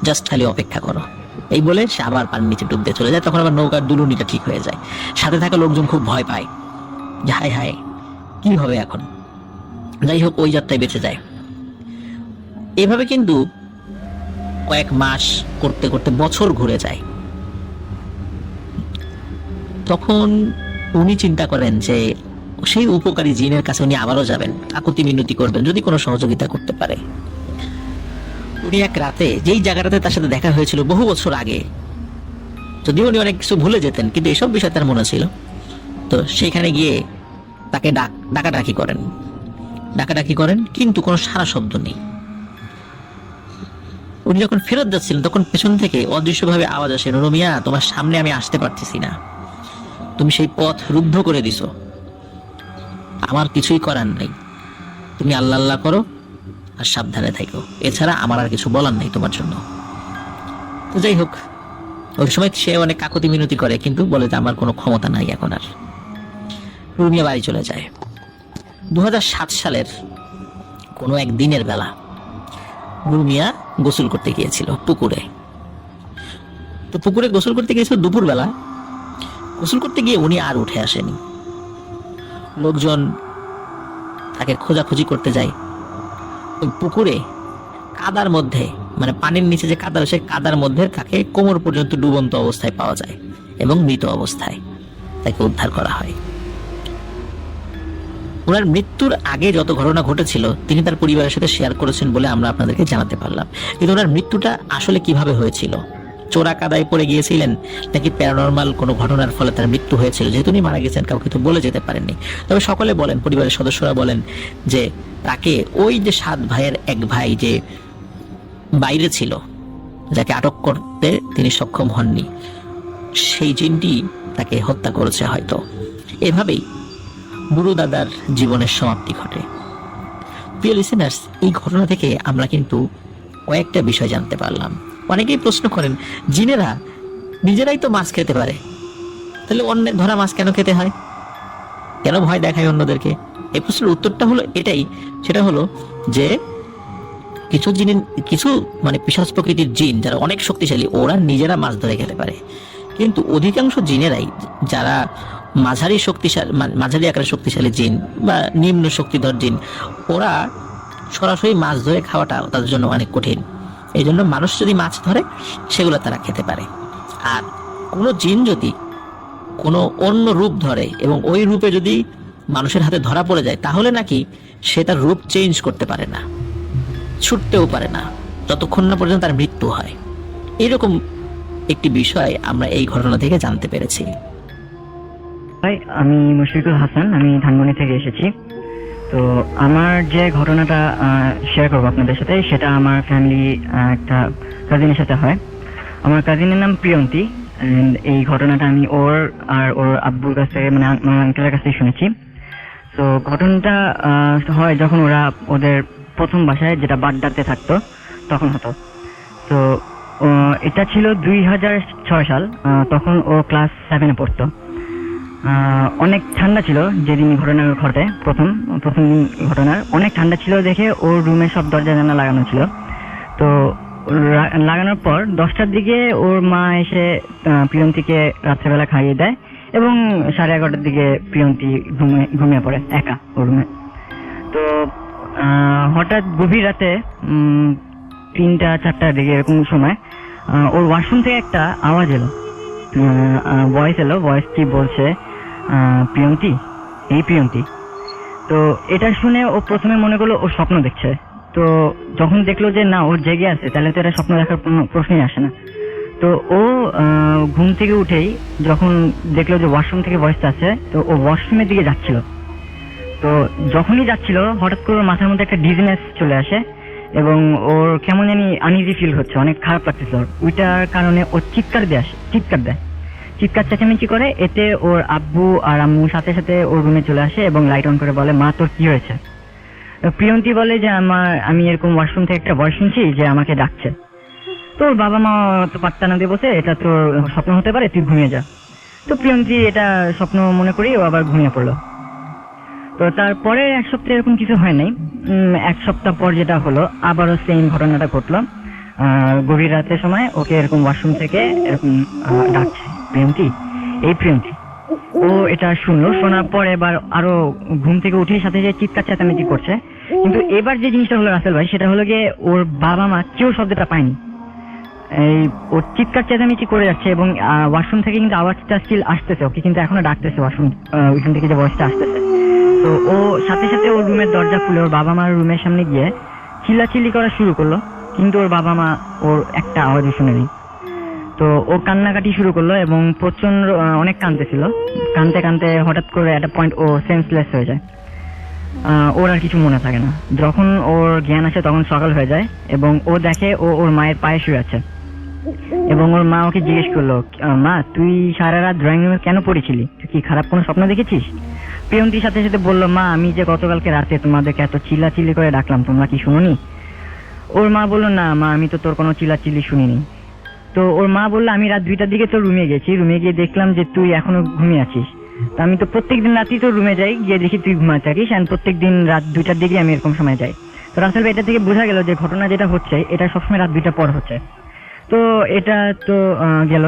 জাস্ট খালি অপেক্ষা করো। এই বলে সে আবার পানির নিচে ডুব দিয়ে চলে যায়। তখন আবার নৌকার দুলুনিটা ঠিক হয়ে যায়। সাথে থাকা লোকজন খুব ভয় পায় যে হায় হায় কি হবে এখন। যাই হোক, ওই যাত্রায় বেঁচে যায়। এভাবে কিন্তু কয়েক মাস করতে করতে বছর ঘুরে যায়। তখন উনি চিন্তা করেন যে সেই উপকারী জিনের কাছে উনি আবারও যাবেন, কাকুতি মিনতি করবেন, যদি কোনো সহযোগিতা করতে পারে। উনি এক রাতে যেই জায়গাটাতে তার সাথে দেখা হয়েছিল বহু বছর আগে, যদিও উনি অনেক কিছু ভুলে যেতেন, কিন্তু এসব বিষয় তার মনে ছিল। তো সেখানে গিয়ে তাকে ডাকাডাকি করেন, কিন্তু কোনো সারা শব্দ নেই। উনি যখন ফেরত যাচ্ছিলেন তখন পেছন থেকে অদৃশ্যভাবে আওয়াজ আসে, নুরু মিয়া, তোমার সামনে আমি আসতে পারতেছি না, তুমি সেই পথ রুদ্ধ করে দিছো, আমার কিছুই করার নাই, তুমি আল্লাহ আল্লাহ করো আর সাবধানে থাকো, এছাড়া আমার আর কিছু বলার নাই তোমার জন্য। তো যাই হোক, ওই সময় সে অনেক কাকুতি মিনতি করে, কিন্তু বলে যে আমার কোনো ক্ষমতা নাই এখন আর। নুরু মিয়া বাড়ি চলে যায়। 2007 সালের কোনো এক দিনের বেলা নুরু মিয়া গোসল করতে গিয়েছিল পুকুরে। তো পুকুরে গোসল করতে গিয়েছিল দুপুর বেলা। গোসল করতে গিয়ে উনি আর উঠে আসেনি। লোকজন তাকে খোঁজাখুঁজি করতে যায়। ওই পুকুরে কাদার মধ্যে, মানে পানির নিচে যে কাদা, সে কাদার মধ্যে তাকে কোমর পর্যন্ত ডুবন্ত অবস্থায় পাওয়া যায় এবং মৃত অবস্থায় তাকে উদ্ধার করা হয়। ওনার মৃত্যুর আগে যত ঘটনা ঘটেছিল তিনি তার পরিবারের সাথে শেয়ার করেছেন বলে আমরা আপনাদেরকে জানাতে পারলাম। কিন্তু ওনার মৃত্যুটা আসলে কিভাবে হয়েছিল, চোরা কাদায় পড়ে গিয়েছিলেন নাকি প্যারানরমাল কোনো ঘটনার ফলে তার মৃত্যু হয়েছিল, যেহেতু উনি মারা গেছেন কাউকে তো বলে যেতে পারেননি। তবে সকলে বলেন, পরিবারের সদস্যরা বলেন যে তাকে ওই যে 7 ভাইয়ের এক ভাই যে বাইরে ছিল, যাকে আটক করতে তিনি সক্ষম হননি, সেই জিনটি তাকে হত্যা করেছে হয়তো। এভাবেই বুড়ো দাদার জীবনের সমাপ্তি ঘটে। প্রিয় লিসেনার্স, এই ঘটনা থেকে আমরা কিন্তু কয়েকটা বিষয় জানতে পারলাম। অনেকেই প্রশ্ন করেন, জিনেরা নিজেরাই তো মাছ খেতে পারে, তাহলে অন্যের ধরা মাছ কেন খেতে হয়, কেন ভয় দেখায় অন্যদেরকে? এই প্রশ্নের উত্তরটা হলো এটাই, সেটা হলো যে কিছু মানে পিশাচ প্রকৃতির জিন যারা অনেক শক্তিশালী, ওরা নিজেরা মাছ ধরে খেতে পারে। কিন্তু অধিকাংশ জিনেরাই যারা মাঝারি আকারের শক্তিশালী জিন বা নিম্ন শক্তিধর জিন, ওরা সরাসরি মাছ ধরে খাওয়াটা তাদের জন্য অনেক কঠিন। এই জন্য মানুষ যদি মাছ ধরে সেগুলো তারা খেতে পারে। আর কোনো জিন যদি কোনো অন্য রূপ ধরে এবং ওই রূপে যদি মানুষের হাতে ধরা পড়ে যায়, তাহলে নাকি সে তার রূপ চেঞ্জ করতে পারে না, ছুটতেও পারে না, যতক্ষণ না পর্যন্ত তার মৃত্যু হয়। এরকম একটি বিষয় আমরা এই ঘটনা থেকে জানতে পেরেছি।
আমি মুশফিকুল হাসান, আমি ধানমন্ডি থেকে এসেছি। তো আমার যে ঘটনাটা শেয়ার করবো আপনাদের সাথে, সেটা আমার ফ্যামিলি একটা কাজিনের সাথে হয়। আমার কাজিনের নাম প্রিয়ন্তী। এই ঘটনাটা আমি ওর আব্বুর কাছ থেকে, মানে আমার আঙ্কেলের কাছ থেকে শুনেছি। তো ঘটনাটা হয় যখন ওরা ওদের প্রথম বাসায়, যেটা বাড্ডাতে থাকতো, তখন হতো। তো এটা ছিল 2006 সাল। তখন ও ক্লাস 7-এ পড়তো। অনেক ঠান্ডা ছিল যেদিন ঘটনা ঘটে, প্রথম দিন ঘটনার অনেক ঠান্ডা ছিল দেখে ওর রুমে সব দরজা জানালা লাগানো ছিল। তো লাগানোর পর 10টার দিকে ওর মা এসে প্রিয়ন্তীকে রাত্রেবেলা খাইয়ে দেয় এবং 11:30টার দিকে প্রিয়ন্তী ঘুমিয়ে পড়ে একা ওর রুমে। তো হঠাৎ গভীর রাতে 3টা-4টার দিকে এরকম সময় ওর ওয়াশরুম থেকে একটা আওয়াজ এলো, ভয়েস কি বলছে, প্রিয়ন্তী, এই প্রিয়ন্তী। তো এটা শুনে ও প্রথমে মনে করলো ও স্বপ্ন দেখছে। তো যখন দেখলো যে না, ওর জেগে আছে, তাহলে তো এটা স্বপ্ন দেখার কোনো প্রশ্নই আসে না। তো ও ঘুম থেকে উঠেই যখন দেখলো যে ওয়াশরুম থেকে ভয়েসটা আছে, তো ও ওয়াশরুমের দিকে যাচ্ছিল। তো যখনই যাচ্ছিল হঠাৎ করে ওর মাথার মধ্যে একটা ডিজিনেস চলে আসে এবং ওর কেমন জানি আনইজি ফিল হচ্ছে, অনেক খারাপ লাগতেছে ওর। ওইটার কারণে ও চিৎকার চিৎকার চেঁচামেচি করে। এতে ওর আব্বু আর আম্মু সাথে সাথে ওর রুমে চলে আসে এবং লাইট অন করে বলে, মা তোর কি হয়েছে? প্রিয়ন্তী বলে যে আমি এরকম ওয়াশরুম থেকে একটা ভয়েস শুনছি যে আমাকে ডাকছে। তো ওর বাবা মা তো পাত্তা না দিয়ে বসে, এটা তোর স্বপ্ন হতে পারে, তুই ঘুমিয়ে যা। তো প্রিয়ন্তী এটা স্বপ্ন মনে করি ও আবার ঘুমিয়ে পড়লো। তো তারপরে 1 সপ্তাহ এরকম কিছু হয় নাই। 1 সপ্তাহ পর যেটা হলো, আবারও সেম ঘটনাটা ঘটলো। গভীর রাতের সময় ওকে এরকম ওয়াশরুম থেকে এরকম ডাকছে, প্রিয়ন্তী, এই প্রিয়ন্তী। ও এটা শুনলো, শোনার পর এবার আরো ঘুম থেকে উঠে সাথে সাথে চিৎকার চেঁচামেচি করছে। কিন্তু এবার যে জিনিসটা হলো রাসেল ভাই, সেটা হলো গিয়ে ওর বাবা মা কেউ শব্দটা পায়নি। এই ওর চিৎকার চেঁচামেচি করে যাচ্ছে এবং ওয়াশরুম থেকে কিন্তু আওয়াজটা স্টিল আসতেছে, ওকে কিন্তু এখনো ডাকতেছে ওয়াশরুম, ওইখান থেকে যে ভয়েসটা আসতেছে। তো ও সাথে সাথে ওর রুমের দরজা খুলে ওর বাবা মার রুমের সামনে গিয়ে চিল্লাচিল্লি করা শুরু করলো, কিন্তু ওর বাবা মা ওর একটা আওয়াজই শুনেনি। তো ও কান্নাকাটি শুরু করলো এবং প্রচন্ড অনেক কাঁদতেছিল। কাঁদতে কাঁদতে হঠাৎ করে একটা পয়েন্ট ও সেন্সলেস হয়ে যায়। ওর আর কিছু মনে থাকে না। যখন ওর জ্ঞান আসে তখন সকাল হয়ে যায় এবং ও দেখে ওর মায়ের পায়ে শুয়ে আছে এবং ওর মা ওকে জিজ্ঞেস করলো, মা তুই সারা রাত ড্রয়িং রুমে কেন পড়েছিলি? তুই কি খারাপ কোনো স্বপ্ন দেখেছিস? প্রিয়ন্তীর সাথে সাথে বললো, মা আমি যে গতকালকে রাতে তোমাদেরকে এত চিল্লাচিল্লি করে ডাকলাম, তোমরা কি শুনোনি? ওর মা বললো, না মা, আমি তো তোর কোনো চিল্লাচিল্লি শুনিনি। তো ওর মা বললো, আমি রাত 2টার দিকে তোর রুমে গেছি, রুমে গিয়ে দেখলাম যে তুই এখনো ঘুমিয়ে আছিস। তো আমি তো প্রত্যেকদিন রাতেই তোর রুমে যাই, গিয়ে দেখি তুই ঘুমাতে থাকিস, আর প্রত্যেকদিন রাত 2টার দিকে আমি এরকম সময় যাই। তো রাসেল ভাই, এটা থেকে বোঝা গেল যে ঘটনা যেটা হচ্ছে এটা সবসময় রাত 2টা পর হচ্ছে। তো এটা তো গেল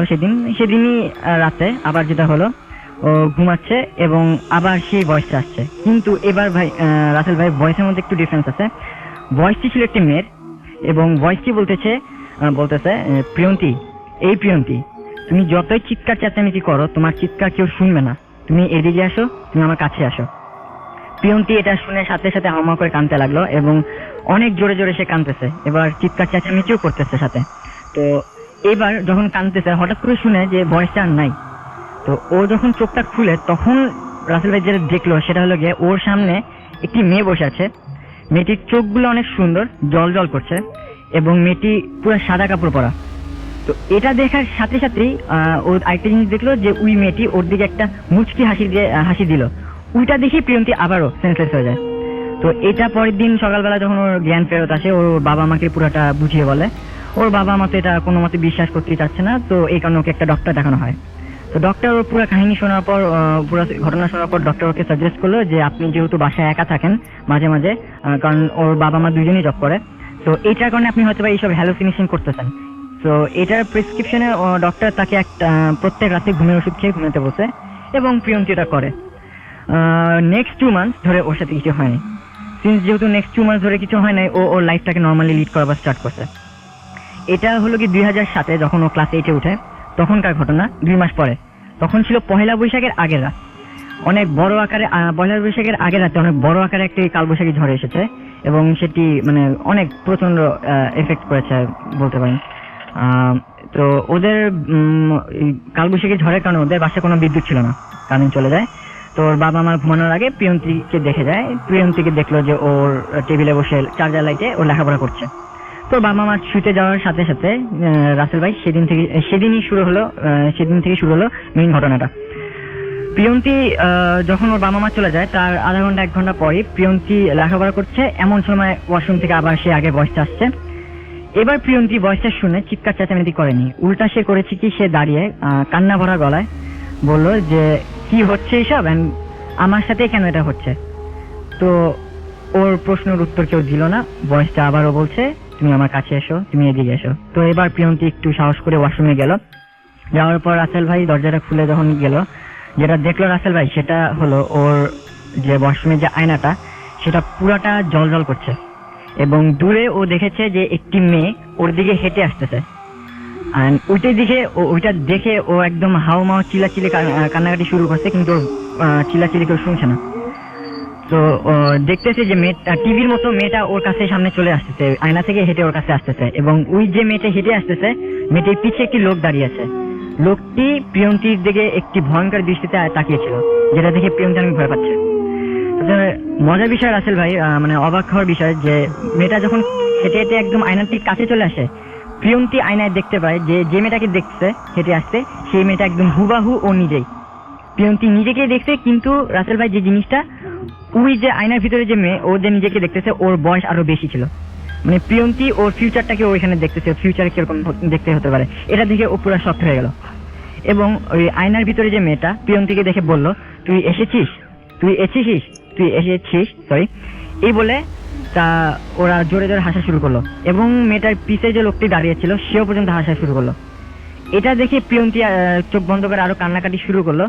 সেদিনই রাতে আবার যেটা হলো, ও ঘুমাচ্ছে এবং আবার সেই ভয়েসটা আসছে। কিন্তু এবার ভাই রাসেল ভাই, ভয়েসের মধ্যে একটু ডিফারেন্স আছে। ভয়েসটি ছিল একটি মেয়ের এবং ভয়েসটি বলতেছে, প্রিয়ন্তী, এই প্রিয়ন্তী, তুমি যতই চিৎকার চেঁচামেচি করো তোমার চিৎকার কেউ শুনবে না, তুমি এদিকে আসো, তুমি আমার কাছে আসো। প্রিয়ন্তি এটা শুনে সাথে সাথে হামা করে কাঁদতে লাগলো এবং অনেক জোরে জোরে সে কাঁদতেছে, এবার চিৎকার চেঁচামেচিও করতেছে সাথে। তো এবার যখন কাঁদতেছে হঠাৎ করে শুনে যে ভয়েসটা আর নাই। তো ও যখন চোখটা খুলে তখন রাসেল ভাই যেটা দেখলো সেটা হলো গিয়ে ওর সামনে একটি মেয়ে বসে আছে। মেয়েটির চোখগুলো অনেক সুন্দর, জল জল করছে এবং মেয়েটি পুরো সাদা কাপড় পরা। তো এটা দেখার সাথে সাথেই ও আরেকটা জিনিস দেখলো যে ওই মেয়েটি ওর দিকে একটা মুচকি হাসি দিল। ওইটা দেখি প্রিয়ন্তি আবারও সেন্সলেস হয়ে যায়। তো এটা পরের দিন সকালবেলা যখন ওর জ্ঞান ফেরত আসে, ওর বাবা মাকে পুরোটা বুঝিয়ে বলে। ওর বাবা মা তো এটা কোনো মতে বিশ্বাস করতে চাচ্ছে না, তো এই কারণে ওকে একটা ডক্টর দেখানো হয়। তো ডক্টর ওর পুরো কাহিনী শোনার পর, পুরো ঘটনা শোনার পর ডক্টর ওকে সাজেস্ট করলো যে আপনি যেহেতু বাসায় একা থাকেন মাঝে মাঝে, কারণ ওর বাবা মা দুজনেই জব করে, তো এইটার কারণে আপনি হয়তো বা এইসব হ্যালোসিনেশন করতেছেন। তো এটার প্রেসক্রিপশনে ডক্টর তাকে একটা প্রত্যেক রাতে ঘুমের ওষুধ খেয়ে ঘুমাতে বসে এবং প্রিয়ন্তি এটা করে। নেক্সট 2 মান্থ ধরে ওর সাথে কিছু হয়নি। সিন্স যেহেতু নেক্সট 2 মান্থ ধরে কিছু হয় নাই, ও ওর লাইফটাকে নর্মালি লিড করাবার স্টার্ট করছে। এটা হলো কি 2007-এ যখন ও ক্লাস 8-এ উঠে তখনকার ঘটনা। 2 মাস পরে, তখন ছিল পহেলা বৈশাখের আগের রাত। অনেক বড় আকারে পহেলা বৈশাখের আগের রাতে অনেক বড় আকারে একটি কালবৈশাখী ঝড় এসেছে এবং সেটি মানে অনেক প্রচন্ড এফেক্ট করেছে বলতে পারেন। তো ওদের কালবৈশাখী ঝড়ের কারণে ওদের বাসায় কোনো বিদ্যুৎ ছিল না, কারেন্ট চলে যায়। তো ওর বাবা মা ঘুমানোর আগে প্রিয়ন্তিকে দেখে যায়। প্রিয়ন্তিকে দেখলো যে ওর টেবিলে বসে চার্জার লাইটে ও লেখাপড়া করছে। তো বাবা মা শুতে যাওয়ার সাথে সাথে রাসেল ভাই সেদিন থেকে শুরু হলো মেইন ঘটনাটা। প্রিয়ন্তি যখন ওর বাবা মা চলে যায় তার আধা ঘন্টা 1 ঘন্টা পরে প্রিয়ন্তি লেখাপড়া করছে, এমন সময় ওয়াশরুম থেকে আবার সে আগে ভয়েসটা আসছে। এবার প্রিয়ন্তি ভয়েসটা শুনে চিৎকার চেঁচামেচি করেনি, উল্টা সে করেছে কি, সে দাঁড়িয়ে কান্না ভরা গলায় বললো যে কি হচ্ছে এইসব, আমার সাথে কেন এটা হচ্ছে। তো ওর প্রশ্নের উত্তর কেউ দিল না। ভয়েসটা আবারও বলছে তুমি আমার কাছে এসো, তুমি এদিকে এসো। তো এবার প্রিয়ন্তি একটু সাহস করে ওয়াশরুমে গেল। যাওয়ার পর রাসেল ভাই দরজাটা খুলে যখন গেল, যেটা দেখলো রাসেল ভাই সেটা হলো ওর যে ওয়াশরুমের যে আয়নাটা সেটা পুরাটা জল জল করছে এবং দূরে ও দেখেছে যে একটি মেয়ে ওর দিকে হেঁটে আসতেছে। আর ওইটা দেখে ও একদম হাও মাও চিল্লাচিল্লি কান্নাকাটি শুরু করছে, কিন্তু চিল্লাচিল্লি কেউ শুনছে না। তো দেখতেছে যে মেয়েটা টিভির মতো মেয়েটা ওর কাছে সামনে চলে আসতেছে, আয়না থেকে হেঁটে ওর কাছে আসতেছে এবং ওই যে মেয়েটা হেঁটে আসতেছে মেয়েটির পিছে একটি লোক দাঁড়িয়ে আছে। লোকটি প্রিয়ন্তির দিকে একটি ভয়ঙ্কর দৃষ্টিতে তাকিয়েছিল, যেটা দেখে প্রিয়ন্তি অনেক ভয় পাচ্ছে। মজার বিষয় রাসেল ভাই, মানে অবাক হওয়ার বিষয় যে মেয়েটা যখন হেঁটে হেঁটে একদম আয়নাটির কাছে চলে আসে, প্রিয়ন্তি আয়নায় দেখতে পায় যে মেয়েটাকে দেখছে হেঁটে আসতে সেই মেয়েটা একদম হুবাহু ও নিজেই। প্রিয়ন্তি নিজেকে দেখছে, কিন্তু রাসেল ভাই যে জিনিসটা, ওই যে আয়নার ভিতরে যে মেয়ে ও যে নিজেকে দেখতেছে ওর বয়স আরো বেশি ছিল। মানে প্রিয়ন্তি ওর ফিউচারটাকে ওইখানে দেখতেছে, ফিউচারে কিরকম দেখতে হতে পারে, এটা দেখে ও পুরো শক্ত হয়ে গেল। এবং ওই আয়নার ভিতরে যে মেয়েটা প্রিয়ন্তিকে দেখে বলল তুই এসেছিস সরি, এই বলে তা ওরা জোরে জোরে হাসা শুরু করলো এবং মেয়েটার পিছে যে লোকটি দাঁড়িয়েছিল সেও পর্যন্ত হাসা শুরু করলো। এটা দেখে প্রিয়ন্তি চোখ বন্ধ করে আরো কান্নাকাটি শুরু করলো।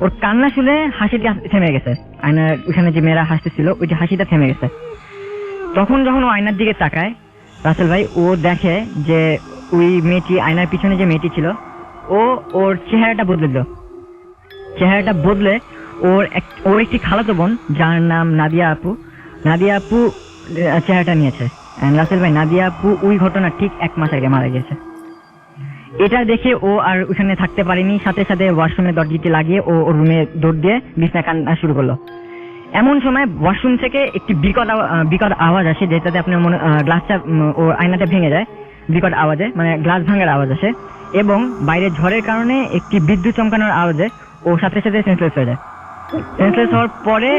ওর কান্না শুনে হাসিটা থেমে গেছে, আয়নার ওখানে যে মেয়েরা হাসতেছিল ওই যে হাসিটা থেমে গেছে। তখন যখন ও আয়নার দিকে তাকায় রাসেল ভাই, ও দেখে যে ওই মেয়েটি, আয়নার পিছনে যে মেয়েটি ছিল, ওর চেহারাটা বদলে দিল। চেহারাটা বদলে ওর একটি খালাতো বোন যার নাম নাদিয়া আপু চেহারাটা নিয়েছে। রাসেল ভাই, নাদিয়া আপু ওই ঘটনা ঠিক 1 মাস আগে মারা গেছে। এটা দেখে ও আর ওখানে থাকতে পারেনি, সাথে সাথে ওয়াশরুমের দরজাটি লাগিয়ে ও রুমে দৌড় দিয়ে বিছানায় কান্না শুরু করলো। এমন সময় ওয়াশরুম থেকে একটি বিকট আওয়াজ আসে, যেটাতে আপনার মনে গ্লাসটা ও আয়নাটা ভেঙে যায় বিকট আওয়াজে, মানে গ্লাস ভাঙার আওয়াজ আসে এবং বাইরে ঝড়ের কারণে একটি বিদ্যুৎ চমকানোর আওয়াজে ও সাথে সাথে সেন্সলেস হয়ে যায়। সেন্সলেস হওয়ার পরে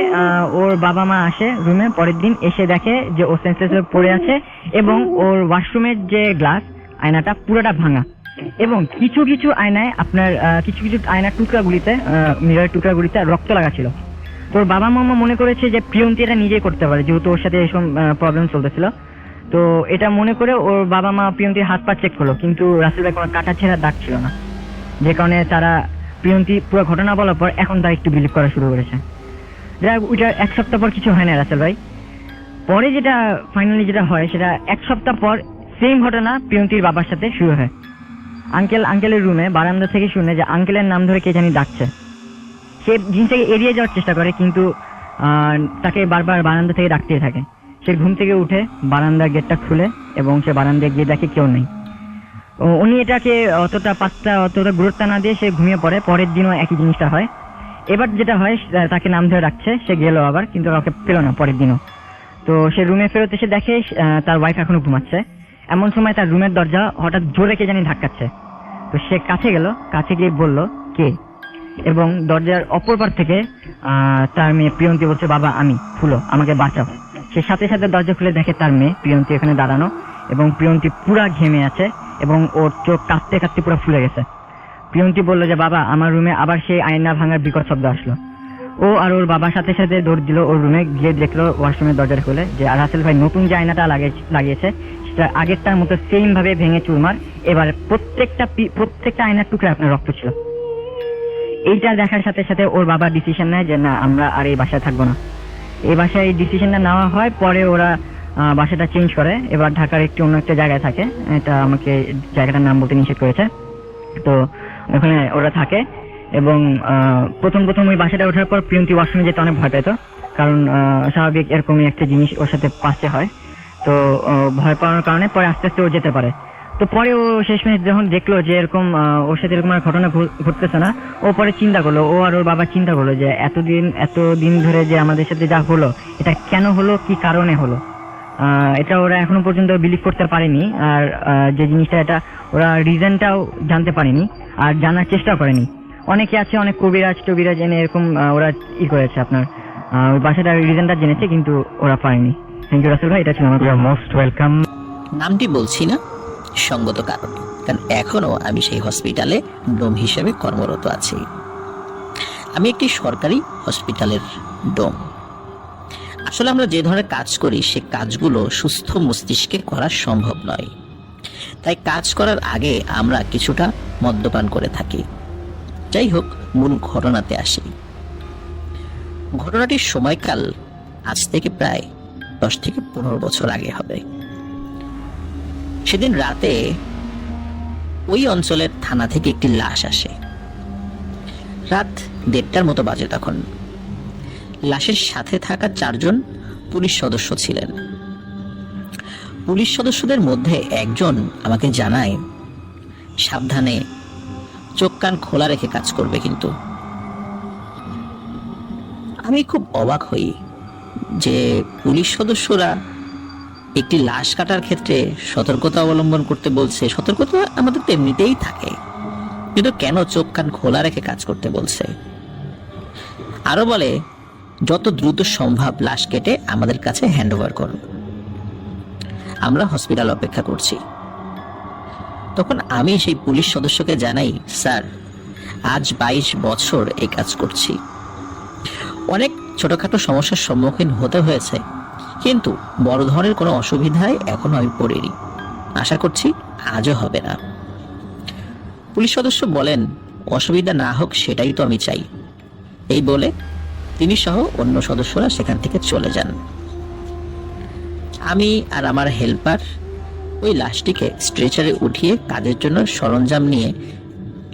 ওর বাবা মা আসে রুমে পরের দিন, এসে দেখে যে ও সেন্সলেস হয়ে পড়ে আছে এবং ওর ওয়াশরুমের যে গ্লাস আয়নাটা পুরোটা ভাঙা এবং কিছু কিছু আয়নায় আপনার কিছু আয়নার টুকরাগুলিতে, মিররের টুকরাগুলিতে রক্ত লাগা ছিল। তোর বাবা মামা মনে করেছে যে প্রিয়ন্তি এটা নিজেই করতে পারে, যেহেতু ওর সাথে এসব প্রবলেম চলতেছিল। তো এটা মনে করে ওর বাবা মা প্রিয়ন্তির হাত পা চেক করলো, কিন্তু রাসেল ভাই কোনো কাটা ছেঁড়া দাগ ছিল না, যে কারণে তারা প্রিয়ন্তি পুরো ঘটনা বলার পর এখন তারা একটু বিলিভ করা শুরু করেছে। যাই হোক, ওইটা 1 সপ্তাহ পর কিছু হয় না রাসেল ভাই। পরে যেটা ফাইনালি যেটা হয় সেটা 1 সপ্তাহ পর সেম ঘটনা প্রিয়ন্তির বাবার সাথে শুরু হয়। আঙ্কেলের রুমে বারান্দা থেকে শুনে যে আঙ্কেলের নাম ধরে কে জানি ডাকছে। সে জিনিসটাকে এড়িয়ে যাওয়ার চেষ্টা করে, কিন্তু তাকে বারবার বারান্দা থেকে ডাকতে থাকে। সে ঘুম থেকে উঠে বারান্দার গেটটা খুলে এবং সে বারান্দায় গিয়ে দেখে কেউ নেই। উনি এটাকে অতটা গুরুত্ব না দিয়ে সে ঘুমিয়ে পড়ে। পরের দিনও একই জিনিসটা হয়। এবার যেটা হয়, তাকে নাম ধরে ডাকছে, সে গেল আবার, কিন্তু কাউকে পেল না পরের দিনও। তো সে রুমে ফেরত এসে দেখে তার ওয়াইফ এখনো ঘুমাচ্ছে। এমন সময় তার রুমের দরজা হঠাৎ জোরে কে জানি ধাক্কাচ্ছে। তো সে কাছে গেল, কাছে গিয়ে বলল কে, এবং দরজার অপর পার থেকে তার মেয়ে প্রিয়ন্তী বলছে, বাবা আমি, খুলো, আমাকে বাঁচাও। সে সাথে সাথে দরজা খুলে দেখে তার মেয়ে প্রিয়ন্তী এখানে দাঁড়ানো, এবং প্রিয়ন্তী পুরা ঘেমে আছে এবং ওর চোখ কাঁপতে কাঁপতে পুরো ফুলে গেছে। প্রিয়ন্তী বলল যে, বাবা আমার রুমে আবার সেই আয়না ভাঙার বিকট শব্দ আসলো। ও আর ওর বাবার সাথে সাথে দৌড় দিল ওর রুমে, গিয়ে দেখলো ওয়াশরুমের দরজাটা খুলে যে রাসেল ভাই নতুন যে আয়নাটা লাগিয়েছে সেটা আগেরটার মতো সেম ভাবে ভেঙে চুরমার। এবার প্রত্যেকটা আয়নার টুকরে আপনার রক্ত ছিল। এইটা দেখার সাথে সাথে ওর বাবা ডিসিশন নেয় যে না, আমরা আর এই বাসায় থাকবো না। এই বাসায় এই ডিসিশনটা নেওয়া হয়। পরে ওরা বাসাটা চেঞ্জ করে, এবার ঢাকার অন্য একটা জায়গায় থাকে। এটা আমাকে জায়গাটার নাম বলতে নিষেধ করেছে। তো ওখানে ওরা থাকে, এবং প্রথম ওই বাসাটা ওঠার পর প্রিয়ন্তী ওয়াশরুমে যেতে অনেক ভয় পেত, কারণ স্বাভাবিক এরকমই একটা জিনিস ওর সাথে পাশে হয়। তো ভয় পাওয়ার কারণে পরে আস্তে আস্তে ও যেতে পারে। তো পরে ও শেষমেশ যখন দেখলো যে এরকম ওর সাথে এরকম ঘটনা ঘটতেছে না, ও পরে চিন্তা করলো, ও আর ওর বাবা চিন্তা করলো যে এতদিন ধরে যে আমাদের সাথে যা হলো, এটা কেন হলো, কি কারণে হলো। এটা ওরা এখনো পর্যন্ত বিলিভ করতে পারেনি। আর যে জিনিসটা, এটা ওরা রিজনটাও জানতে পারেনি আর জানার চেষ্টা করেনি। অনেকে আছে, অনেক কবিরাজ এনে এরকম ওরা করেছে আপনার ওই বাসাটার রিজনটা জেনেছে, কিন্তু ওরা পারেনি। থ্যাংক ইউ রাসেল ভাই, এটা ছিল আমার মোস্ট ওয়েলকাম।
নামটি বলছি না সঙ্গত কারণে, কারণ এখনো আমি সেই হসপিটালে ডোম হিসেবে কর্মরত আছি। আমি একটি সরকারি হসপিটালের ডোম। আসলে আমরা যে ধরনের কাজ করি সে কাজগুলো সুস্থ মস্তিষ্কে করা সম্ভব নয়, তাই কাজ করার আগে আমরা কিছুটা মদ্যপান করে থাকি। যাই হোক, মূল ঘটনাতে আসি। ঘটনাটির সময়কাল আজ থেকে প্রায় 10 থেকে 15 বছর আগে হবে। সেদিন রাতে ওই অঞ্চলের থানা থেকে একটি লাশ আসে। রাত 1:30টার মতো বাজে তখন। লাশের সাথে থাকা 4 জন পুলিশ সদস্য ছিলেন। পুলিশ সদস্যদের মধ্যে একজন আমাকে জানায়, সাবধানে, চোখ কান খোলা রেখে কাজ করবে কিন্তু। আমি খুব অবাক হই যে পুলিশ সদস্যরা একটি লাশ কাটার ক্ষেত্রে সতর্কতা অবলম্বন করতে বলছে। সতর্কতা আমাদের তো এমনিতেই থাকে, কিন্তু কেন চোখ কান খোলা রেখে কাজ করতে বলছে? আরো বলে, যত দ্রুত সম্ভব লাশ কেটে আমাদের কাছে হ্যান্ড ওভার করুন, আমরা হসপিটাল অপেক্ষা করছি। তখন আমি সেই পুলিশ সদস্যকে জানাই, স্যার আজ 22 বছর এই কাজ করছি, অনেক ছোটখাটো সমস্যার সম্মুখীন হতে হয়েছে, কিন্তু বড় ধরনের কোনো অসুবিধায় এখনো আমি পড়িনি, আশা করছি আজও হবে না। পুলিশ সদস্য বলেন, অসুবিধা না হোক সেটাই তো আমি চাই। এই বলে তিনি সহ অন্য সদস্যরা সেখান থেকে চলে যান। আমি আর আমার হেল্পার ওই লাশটিকে স্ট্রেচারে উঠিয়ে কাজের জন্য সরঞ্জাম নিয়ে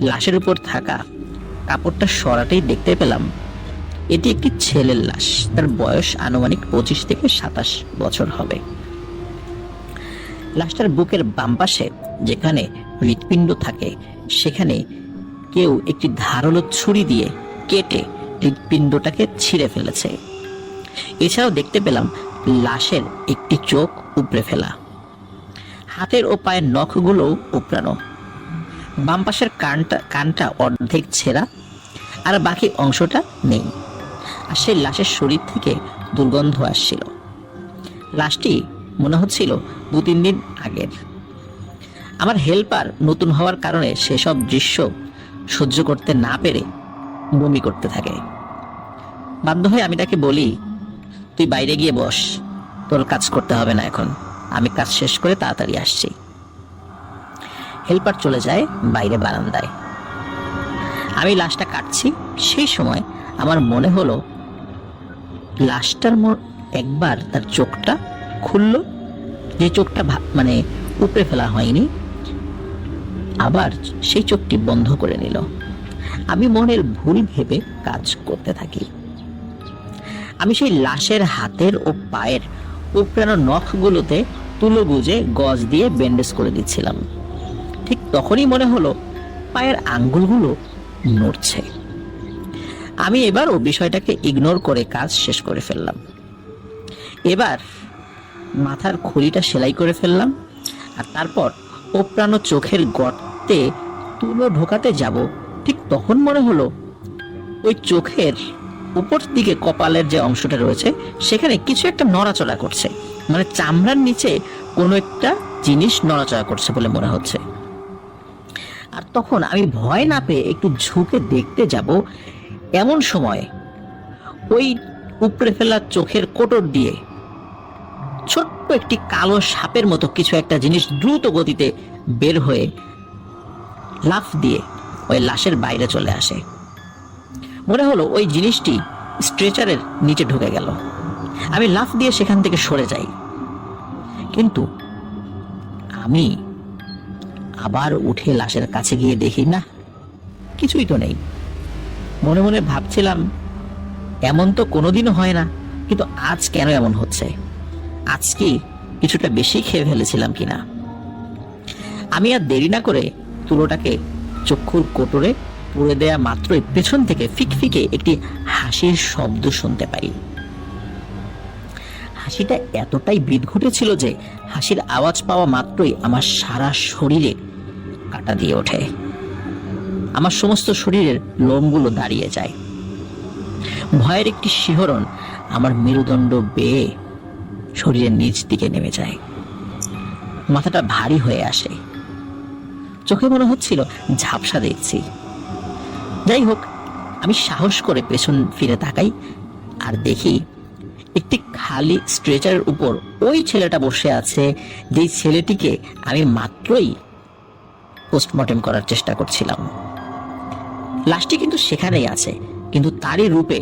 লাশের উপর থাকা কাপড়টা সরাতেই দেখতে পেলাম এটি একটি ছেলের লাশ। তার বয়স আনুমানিক 25 থেকে 27 বছর হবে। লাশটার বুকের বাম পাশে যেখানে হৃৎপিণ্ড থাকে সেখানে কেউ একটি ধারালো ছুরি দিয়ে কেটে হৃৎপিণ্ডটাকে ছিঁড়ে ফেলেছে। এছাড়াও দেখতে পেলাম লাশের একটি চোখ উপড়ে ফেলা, হাতের ও পায়ের নখগুলো উপড়ানো, বাম পাশের কানটা অর্ধেক ছেঁড়া আর বাকি অংশটা নেই। আর সেই লাশের শরীর থেকে দুর্গন্ধ আসছিল। লাশটি মনে হচ্ছিল 2-3 দিন আগের। আমার হেল্পার নতুন হওয়ার কারণে সেসব দৃশ্য সহ্য করতে না পেরে বমি করতে থাকে। বাধ্য হয়ে আমি তাকে বলি, তুই বাইরে গিয়ে বস, তোর কাজ করতে হবে না এখন, আমি কাজ শেষ করে তাড়াতাড়ি আসছি। হেল্পার চলে যায় বাইরে বারান্দায়। আমি লাশটা কাটছি, সেই সময় আমার মনে হলো লাশটার একবার তার চোখটা খুলল, যে চোখটা মানে উপড়ে ফেলা হয়নি, আবার সেই চোখটি বন্ধ করে নিল। আমি মনের ভুল ভেবে কাজ করতে থাকি। আমি সেই লাশের হাতের ও পায়ের উপড়ানো নখগুলোতে তুলো গুজে গজ দিয়ে ব্যান্ডেজ করে দিচ্ছিলাম। ঠিক তখনই মনে হলো পায়ের আঙ্গুলগুলো নড়ছে। আমি এবারও বিষয়টাকে ইগনোর করে কাজ শেষ করে ফেললাম। এবার মাথার খুলিটা সেলাই করে ফেললাম, আর তারপর ওপরানো চোখের গর্তে তুলো ঢোকাতে যাব। ঠিক তখন মনে হলো ওই চোখের উপর দিকে কপালের যে অংশটা রয়েছে সেখানে কিছু একটা নড়াচড়া করছে, মানে চামড়ার নিচে কোনো একটা জিনিস নড়াচড়া করছে বলে মনে হচ্ছে। আর তখন আমি ভয় না পেয়ে একটু ঝুঁকে দেখতে যাব, এমন সময় ওই উপড়ে ফেলা চোখের কোটর দিয়ে ছোট্ট একটি কালো সাপের মতো কিছু একটা জিনিস দ্রুত গতিতে বের হয়ে লাফ দিয়ে ওই লাশের বাইরে চলে আসে। মনে হলো ওই জিনিসটি স্ট্রেচারের নিচে ঢুকে গেল। আমি লাফ দিয়ে সেখান থেকে সরে যাই, কিন্তু আমি আবার উঠে লাশের কাছে গিয়ে দেখি না, কিছুই তো নেই। মনে মনে ভাবছিলাম এমন তো কোনোদিনও হয় না, কিন্তু আজ কেন এমন হচ্ছে? আজকে কিছুটা বেশি খেয়ে ফেলেছিলাম কিনা? আমি আর দেরি না করে তুলোটাকে চক্ষুর কোটরে পুড়ে দেয়া মাত্রই পেছন থেকে ফিকফিকে একটি হাসির শব্দ শুনতে পাই। হাসিটা এতটাই বিদঘুটে ছিল যে হাসির আওয়াজ পাওয়া মাত্রই আমার সারা শরীরে কাঁটা দিয়ে ওঠে। আমার সমস্ত শরীরের লোমগুলো দাঁড়িয়ে যায়। ভয়ের একটি শিহরণ আমার মেরুদণ্ড বেয়ে শরীরের নিচ দিকে নেমে যায়। মাথাটা ভারী হয়ে আসে, চোখে মনে হচ্ছিল ঝাপসা দেখছি। যাই হোক, আমি সাহস করে পেছন ফিরে তাকাই আর দেখি একটি খালি স্ট্রেচারের উপর ওই ছেলেটা বসে আছে, যেই ছেলেটিকে আমি মাত্রই পোস্টমর্টেম করার চেষ্টা করছিলাম। লাশটি কিন্তু সেখানেই আছে, কিন্তু তারই রূপে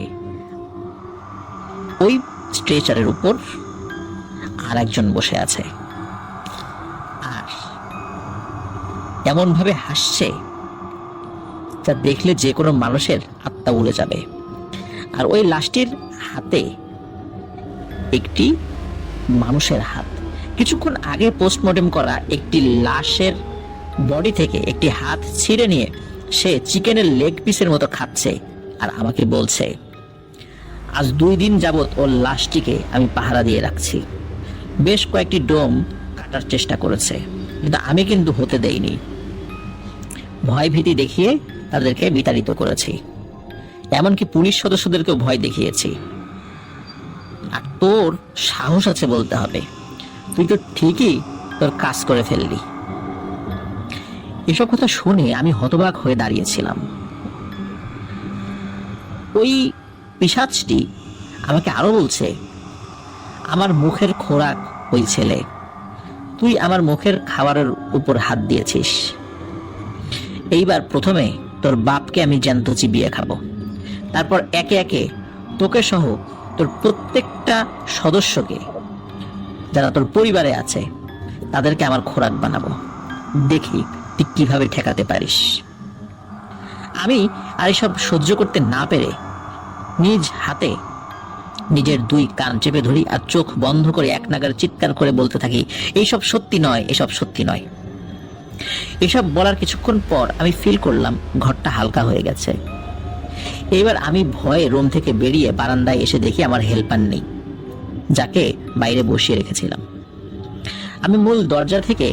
ওই স্ট্রেচারের উপর আর একজন বসে আছে, আর এমন ভাবে হাসছে যা দেখলে যে কোনো মানুষের আত্মা উড়ে যাবে। আর ওই লাশটির হাতে একটি মানুষের হাত। কিছুক্ষণ আগে পোস্টমর্টেম করা একটি লাশের বডি থেকে একটি হাত ছিঁড়ে নিয়ে সে চিকেনের লেগ পিসের মতো খাচ্ছে, আর আমাকে বলছে আজ 2 দিন যাবত ওর লাশটিকে আমি পাহারা দিয়ে রাখছি। বেশ কয়েকটি ডোম কাটার চেষ্টা করেছে, কিন্তু আমি কিন্তু হতে দেইনি। ভয় ভীতি দেখিয়ে তাদেরকে বিতাড়িত করেছি, এমনকি পুলিশ সদস্যদেরকেও ভয় দেখিয়েছি। আর তোর সাহস আছে বলতে হবে, তুই তো ঠিকই তোর কাজ করে ফেললি। এসব কথা শুনে আমি হতবাক হয়ে দাঁড়িয়েছিলাম। ওই পিশাচটি আমাকে আরো বলছে, আমার মুখের খোরাক ওই ছেলে, তুই আমার মুখের খাবারের উপর হাত দিয়েছিস। এইবার প্রথমে তোর বাপকে আমি জ্যান্ত চিবিয়ে খাবো, তারপর একে একে তোকে সহ তোর প্রত্যেকটা সদস্যকে, যারা তোর পরিবারে আছে, তাদেরকে আমার খোরাক বানাবো। দেখি তুই কিভাবে ঠেকাতে পারিস। আমি আর এসব সহ্য করতে না পেরে নিজ হাতে নিজের 2 কান চেপে ধরি আর চোখ বন্ধ করে এক নাগারে চিৎকার করে বলতে থাকি, এইসব সত্যি নয়, এসব সত্যি নয়। এসব বলার কিছুক্ষণ পর আমি ফিল করলাম ঘরটা হালকা হয়ে গেছে। এবার আমি ভয়ে রুম থেকে বেরিয়ে বারান্দায় এসে দেখি আমার হেল্পার নেই, যাকে বাইরে বসিয়ে রেখেছিলাম। আমি মূল দরজা থেকে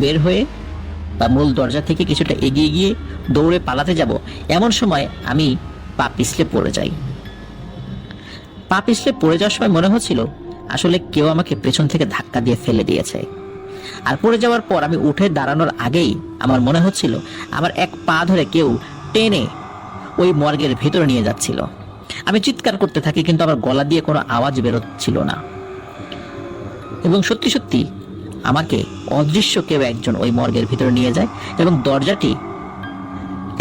বের হয়ে বা মূল দরজা থেকে কিছুটা এগিয়ে গিয়ে দৌড়ে পালাতে যাব, এমন সময় আমি পা পিছলে পড়ে যাই। পা পিছলে পড়ে যাওয়ার সময় মনে হচ্ছিল আসলে কেউ আমাকে পেছন থেকে ধাক্কা দিয়ে ফেলে দিয়েছে। আর পড়ে যাওয়ার পর আমি উঠে দাঁড়ানোর আগেই আমার মনে হচ্ছিল আমার এক পা ধরে কেউ টেনে ওই মর্গের ভেতরে নিয়ে যাচ্ছিল। আমি চিৎকার করতে থাকি, কিন্তু আমার গলা দিয়ে কোনো আওয়াজ বেরোচ্ছিল না। এবং সত্যি সত্যি আমাকে অদৃশ্য কেউ একজন ওই মর্গের ভিতরে নিয়ে যায় এবং দরজাটি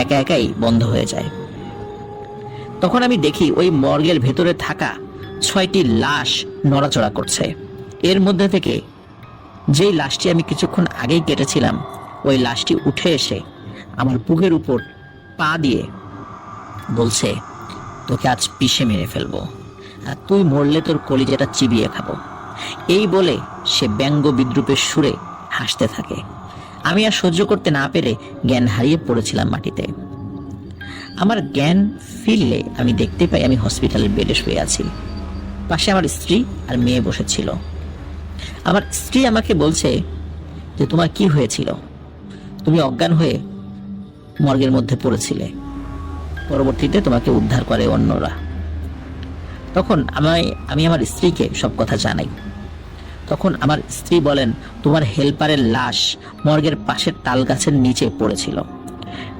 একা একাই বন্ধ হয়ে যায়। তখন আমি দেখি ওই মর্গের ভেতরে থাকা 6টি লাশ নড়াচড়া করছে। এর মধ্যে থেকে যেই লাশটি আমি কিছুক্ষণ আগেই কেটেছিলাম, ওই লাশটি উঠে এসে আমার বুকের উপর পা দিয়ে বলছে, তোকে আজ পিষে মেরে ফেলবো। আর তুই মরলে তোর কলিজাটা চিবিয়ে খাবো। এই বলে সে ব্যঙ্গ বিদ্রুপের সুরে হাসতে থাকে। আমি আর সহ্য করতে না পেরে জ্ঞান হারিয়ে পড়েছিলাম মাটিতে। আমার জ্ঞান ফিরলে আমি দেখতে পাই আমি হসপিটালের বেডে শুয়ে আছি। পাশে আমার স্ত্রী আর মেয়ে বসেছিল। আমার স্ত্রী আমাকে বলছে যে তোমার কি হয়েছিল, তুমি অজ্ঞান হয়ে মর্গের মধ্যে পড়েছিলে, পরবর্তীতে তোমাকে উদ্ধার করে অন্যরা। তখন আমি আমার স্ত্রীকে সব কথা জানাই। তখন আমার স্ত্রী বলেন, তোমার হেল্পারের লাশ মর্গের পাশের তাল গাছের নিচে পড়েছিল।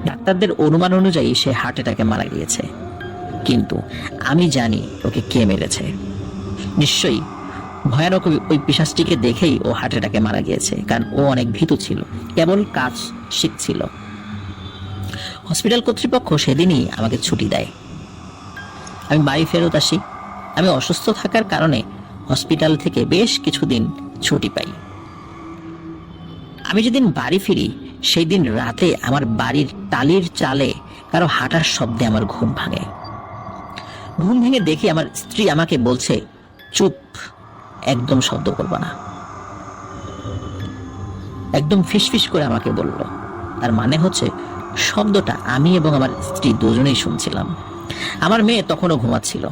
ডাক্তারদের অনুমান অনুযায়ী সে হার্ট অ্যাটাকে মারা গিয়েছে, কিন্তু আমি জানি ওকে কে মেরেছে। নিশ্চয়ই ভয়ানক ওই পিশাচটিকে দেখেই ও হার্ট অ্যাটাকে মারা গিয়েছে, কারণ ও অনেক ভীতু ছিল, কেবল কাজ শিখছিল। হসপিটাল কর্তৃপক্ষ সেদিনই আমাকে ছুটি দেয়। আমি বাড়ি ফেরত আসি। আমি অসুস্থ থাকার কারণে হসপিটাল থেকে বেশ কিছুদিন ছুটি পাই। আমি যেদিন বাড়ি ফিরি সেই দিন রাতে আমার বাড়ির টালির চালে কারো হাঁটার শব্দে আমার ঘুম ভাঙে। ঘুম ভেঙে দেখি আমার স্ত্রী আমাকে বলছে, চুপ, একদম শব্দ করবা না। একদম ফিসফিস করে আমাকে বলল। তার মানে হচ্ছে শব্দটা আমি এবং আমার স্ত্রী দুজনেই শুনছিলাম। আমার মেয়ে তখনও ঘুমাচ্ছিল।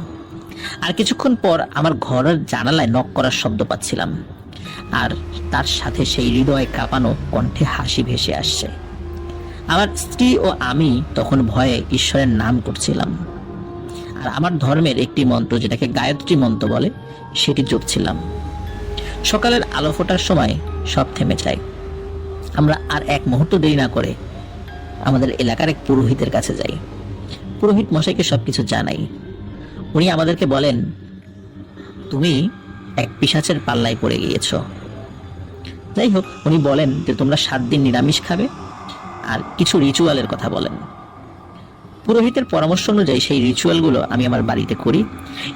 আর কিছুক্ষণ পর আমার ঘরের জানালায় নক করার শব্দ পাচ্ছিলাম, আর তার সাথে সেই হৃদয় কাঁপানো কণ্ঠে হাসি ভেসে আসছে। আমার স্ত্রী ও আমি তখন ভয়ে ঈশ্বরের নাম করছিলাম, আর আমার ধর্মের একটি মন্ত্র, যেটাকে গায়ত্রী মন্ত্র বলে, সেটি জপছিলাম। সকালের আলো ফোটার সময় সব থেমে যায়। আমরা আর এক মুহূর্ত দেরি না করে আমাদের এলাকার এক পুরোহিতের কাছে যাই। পুরোহিত মশাইকে সবকিছু জানাই। উনি আমাদেরকে বলেন, তুমি এক পিশাচের পাল্লায় পড়ে গিয়েছ। যাই হোক, উনি বলেন যে তোমরা 7 দিন নিরামিষ খাবে, আর কিছু রিচুয়ালের কথা বলেন। পুরোহিতের পরামর্শ অনুযায়ী সেই রিচুয়ালগুলো আমি আমার বাড়িতে করি।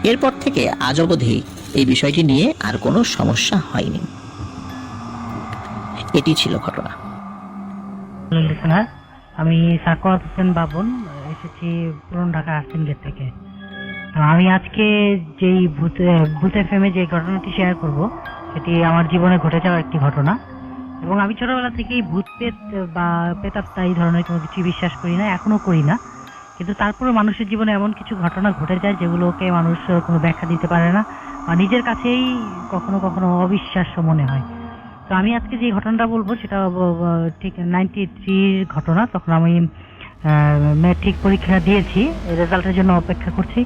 এরপর থেকে আজ অবধি এই বিষয়টি নিয়ে আর কোনো সমস্যা হয়নি। এটি ছিল ঘটনা।
আমি সাকওয়াত হোসেন বাবন, এসেছি পুরান ঢাকা আর্সেন গেট থেকে। তো আমি আজকে যেই ভূত এফএমে যে ঘটনাটি শেয়ার করব, সেটি আমার জীবনে ঘটে যাওয়া একটি ঘটনা। এবং আমি ছোটবেলা থেকেই ভূত পেত বা প্রেতাত্মা এই ধরনের কোনো কিছু বিশ্বাস করি না, এখনো করি না। কিন্তু তারপরে মানুষের জীবনে এমন কিছু ঘটনা ঘটে যায় যেগুলোকে মানুষ কোনো ব্যাখ্যা দিতে পারে না, বা নিজের কাছেই কখনো কখনো অবিশ্বাস্য মনে হয়। তো আমি আজকে যে ঘটনাটা বলবো সেটা ঠিক 93 ঘটনা। তখন আমি ম্যাট্রিক পরীক্ষা দিয়েছি, রেজাল্টের জন্য অপেক্ষা করছি।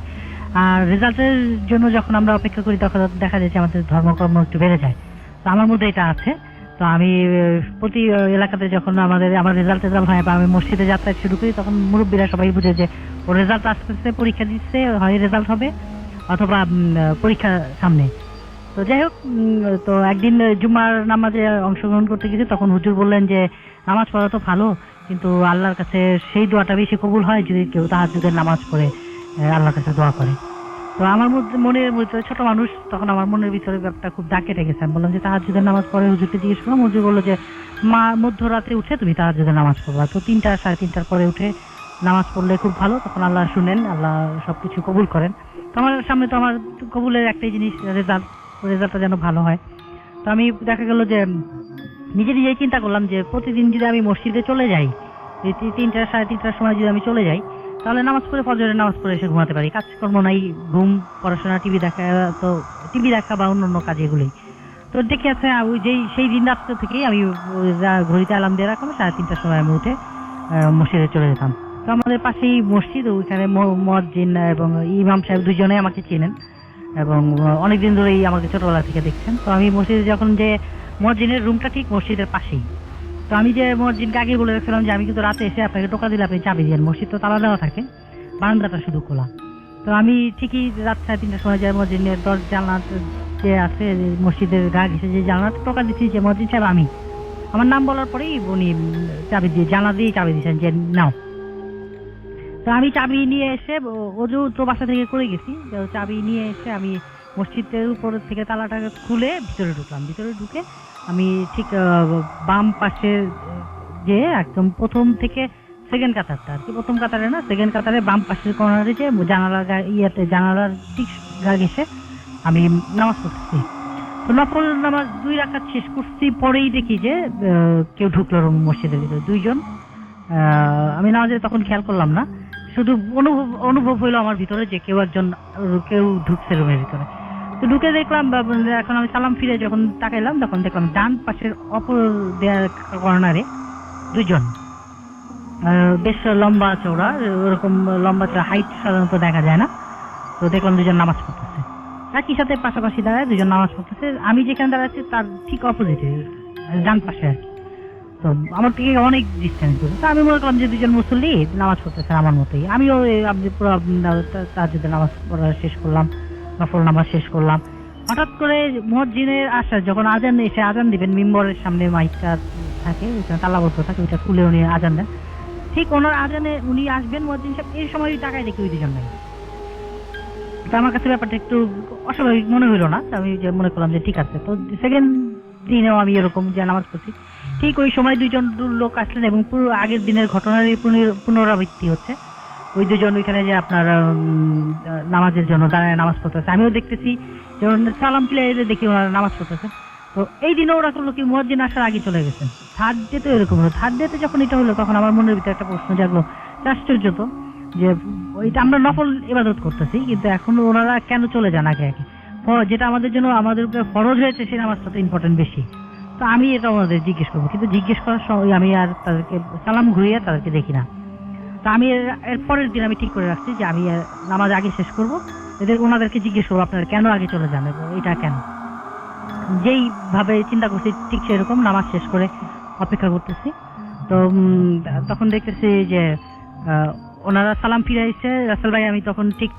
আর রেজাল্টের জন্য যখন আমরা অপেক্ষা করি তখন দেখা যায় যে আমাদের ধর্মকর্ম একটু বেড়ে যায়। তো আমার মধ্যে এটা আছে। তো আমি প্রতি এলাকাতে যখন আমার রেজাল্ট হয় বা আমি মসজিদে যাত্রা শুরু করি, তখন মুরব্বীরা সবাই বুঝে যে ওর রেজাল্ট আসতেছে, পরীক্ষা দিচ্ছে, হয় রেজাল্ট হবে অথবা পরীক্ষা সামনে। তো যাই হোক, তো একদিন জুম্মার নামাজে অংশগ্রহণ করতে গেছি। তখন হুজুর বললেন যে নামাজ পড়া তো ভালো, কিন্তু আল্লাহর কাছে সেই দোয়াটা বেশি কবুল হয় যদি কেউ তাহাজ্জুদের নামাজ পড়ে আল্লাহর কাছে দোয়া করে। তো আমার মনের মধ্যে ছোট মানুষ, তখন আমার মনের ভিতরে ব্যাপারটা খুব দাগ কেটে গেছে। আমি বললাম যে তাহাজ্জুদের নামাজ পড়ে, হুজুরকে জিজ্ঞেস করলাম। হুজুর বললো যে মধ্যরাতে উঠে তুমি তাহাজ্জুদের নামাজ পড়বা। তো 3টা 3:30টার পরে উঠে নামাজ পড়লে খুব ভালো, তখন আল্লাহ শুনেন, আল্লাহ সবকিছু কবুল করেন। তো আমার সামনে তো আমার কবুলের একটাই জিনিস, রেজাল্টটা যেন ভালো হয়। তো আমি দেখা গেল যে নিজেই চিন্তা করলাম যে প্রতিদিন যদি আমি মসজিদে চলে যাই, 3টা 3:30টার সময় যদি আমি চলে যাই, তাহলে নামাজ পড়ে ফজরের নামাজ পড়ে এসে ঘুমাতে পারি। কাজকর্ম নাই, ঘুম, পড়াশোনা, টিভি দেখা বা অন্য কাজ এগুলোই। তো দেখে আছে সেই দিন রাত্র থেকেই আমি ঘড়িতে অ্যালার্ম দিয়ে রাখলাম, 3:30টার সময় আমি উঠে মসজিদে চলে যেতাম। তো আমাদের পাশেই মসজিদ, ওইখানে মুয়াজ্জিন এবং ইমাম সাহেব দুজনেই আমাকে চেনেন এবং অনেকদিন ধরেই আমাকে ছোটবেলা থেকে দেখছেন। তো আমি মসজিদে যখন যে মুয়াজ্জিনের রুমটা ঠিক মসজিদের পাশেই। তো আমি যে মুয়াজ্জিনকে আগে বলে রাখছিলাম যে আমি কিন্তু রাতে এসে আপনাকে টোকা দিলে আপনি চাবি দেন, মসজিদ তো তালা দেওয়া থাকে, বারান্দাটা শুধু খোলা। তো আমি ঠিকই রাত 3:30টার সময় যাই মুয়াজ্জিনের জানলা যে আছে মসজিদের গা ঘেঁষে যে জানলাটা টোকা দিচ্ছি যে মুয়াজ্জিন সাহেব আমি, আমার নাম বলার পরেই উনি চাবি দিয়ে জানলা দিয়ে চাবি দিয়েছেন যে নাও। তো আমি চাবি নিয়ে এসে, অজু তো বাসা থেকে করে গেছি, চাবি নিয়ে এসে আমি মসজিদের উপর থেকে তালাটা খুলে ভিতরে ঢুকলাম। ভিতরে ঢুকে আমি ঠিক বাম পাশের যে একদম প্রথম থেকে
সেকেন্ড কাতারটা আর কি, প্রথম কাতারে না, সেকেন্ড কাতারে বাম পাশের কর্নারে যে জানালার ঠিক ঘেসে আমি নামাজ পড়তেছি। তো নফল নামাজ 2 রাকাত শেষ করছি, পরেই দেখি যে কেউ ঢুকলো মসজিদের ভিতরে, 2 জন। আমি নামাজে তখন খেয়াল করলাম না, শুধু অনুভব হইলো আমার ভিতরে যে কেউ ঢুকছে রুমের ভিতরে। তো ঢুকে দেখলাম, এখন আমি সালাম ফিরে যখন তাকাইলাম তখন দেখলাম ডান পাশের অপর কর্নারে 2 জন, বেশ লম্বা চওড়া, ওরকম লম্বা হাইট সাধারণত দেখা যায় না। তো দেখলাম 2 জন নামাজ পড়তেছে, একই সাথে পাশাপাশি দাঁড়ায় 2 জন নামাজ পড়তেছে। আমি যেখানে দাঁড়াচ্ছি তার ঠিক অপোজিটে, ডান পাশে আর কি। তো আমার থেকে অনেক ডিস্টেন্স দূরে। তো আমি মনে করলাম যে 2 জন মুসল্লি নামাজ পড়তেছে আমার মতোই, আমিও পুরো তাহাজ্জুদের নামাজ পড়া শেষ করলাম, নফল নামাজ শেষ করলাম। হঠাৎ করে মুয়াজ্জিনের আসার যখন আজান দিবেন, মিম্বরের সামনে মাইকটা থাকে, ওইখানে তালাবদ্ধ থাকে, ওইটা খুলে উনি আজান দেন। ঠিক ওনার আজানে উনি আসবেন মুয়াজ্জিন সাহেব, এই সময় টাকায় দেখি ওই 2 জন নাই। তো আমার কাছে ব্যাপারটা একটু অস্বাভাবিক মনে হইলো না, আমি যে মনে করলাম যে ঠিক আছে। তো সেকেন্ড দিনেও আমি এরকম যে নামাজ পড়ছি, ঠিক ওই সময় 2 জন লোক আসলেন এবং পুরো আগের দিনের ঘটনার পুনরাবৃত্তি হচ্ছে। ওই 2 জন ওইখানে যে আপনার নামাজের জন্য দাঁড়ায় নামাজ পড়তেছে, আমিও দেখতেছি যেমন সালাম ফিরে দেখি ওনারা নামাজ পড়তেছে। তো এই দিনে ওরা করলো কি, মুয়াজ্জিন আসার আগে চলে গেছেন। থার্ড ডে তো এরকম হলো, থার্ড ডে তে যখন এটা হলো তখন আমার মনের ভিতরে একটা প্রশ্ন জাগলো, আশ্চর্য তো, যে ওইটা আমরা নফল ইবাদত করতেছি কিন্তু এখন ওনারা কেন চলে যান আগে আগে, যেটা আমাদের জন্য আমাদের উপরে ফরজ হয়েছে সেই নামাজটা তো ইম্পর্টেন্ট বেশি। তো আমি এটা ওনাদের জিজ্ঞেস করবো, কিন্তু জিজ্ঞেস করার সময় আমি আর তাদেরকে সালাম ঘুরিয়ে তাদেরকে দেখি না। তো আমি এর পরের দিন আমি ঠিক করে রাখছি যে আমি নামাজ আগে শেষ করবো, ওনাদেরকে জিজ্ঞেস করবো আপনারা কেন আগে চলে যান, এটা কেন। যেই ভাবে চিন্তা করছি ঠিক সেরকম নামাজ শেষ করে অপেক্ষা করতেছি। তো তখন দেখতেছি যে ওনারা সালাম ফিরে এসছে, রাসেল ভাই। আমি তখন ঠিক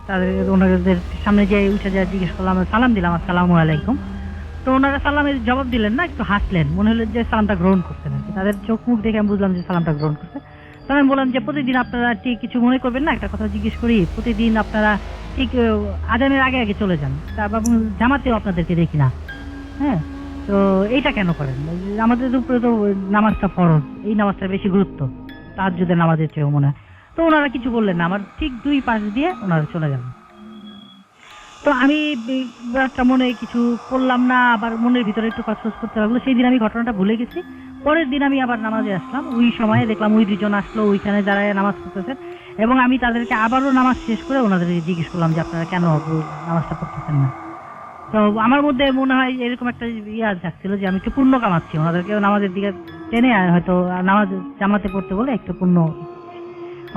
ওনাদের সামনে যে উঠে যা জিজ্ঞেস করলাম, সালাম দিলাম, আসসালামু আলাইকুম। তো ওনারা সালামের জবাব দিলেন না, একটু হাসলেন, মনে হলো যে সালামটা গ্রহণ করছেন আর কি। তাদের চোখ মুখ দেখে আমি বুঝলাম যে সালামটা গ্রহণ করছে। তখন আমি বললাম যে প্রতিদিন আপনারা ঠিক কিছু মনে করবেন না, একটা কথা জিজ্ঞেস করি, প্রতিদিন আপনারা ঠিক আজানের আগে আগে চলে যান, তারপর জামাতেও আপনাদেরকে দেখি না, হ্যাঁ, তো এইটা কেন করেন? আমাদের উপরে তো নামাজটা ফরজ, এই নামাজটা বেশি গুরুত্ব তাহাজ্জুদের নামাজের চেয়েও মনে হয়। তো ওনারা কিছু বললেন না, আমার ঠিক 2 পাশ দিয়ে ওনারা চলে গেলেন। তো আমি মনে কিছু করলাম না, আবার মনের ভিতরে একটু কসকস করতে লাগলো। সেই দিন আমি ঘটনাটা ভুলে গেছি। পরের দিন আমি আবার নামাজে আসলাম, ওই সময়ে দেখলাম ওই 2 জন আসলো, ওইখানে দাঁড়ায় নামাজ পড়তেছেন। এবং আমি তাদেরকে আবারও নামাজ শেষ করে ওনাদেরকে জিজ্ঞেস করলাম যে আপনারা কেন নামাজটা পড়তেছেন না। তো আমার মধ্যে মনে হয় এরকম একটা থাকছিল যে আমি একটু পুণ্য কামাচ্ছি, ওনাদেরকে নামাজের দিকে টেনে হয়তো নামাজ জামাতে পড়তে বলে একটু পুণ্য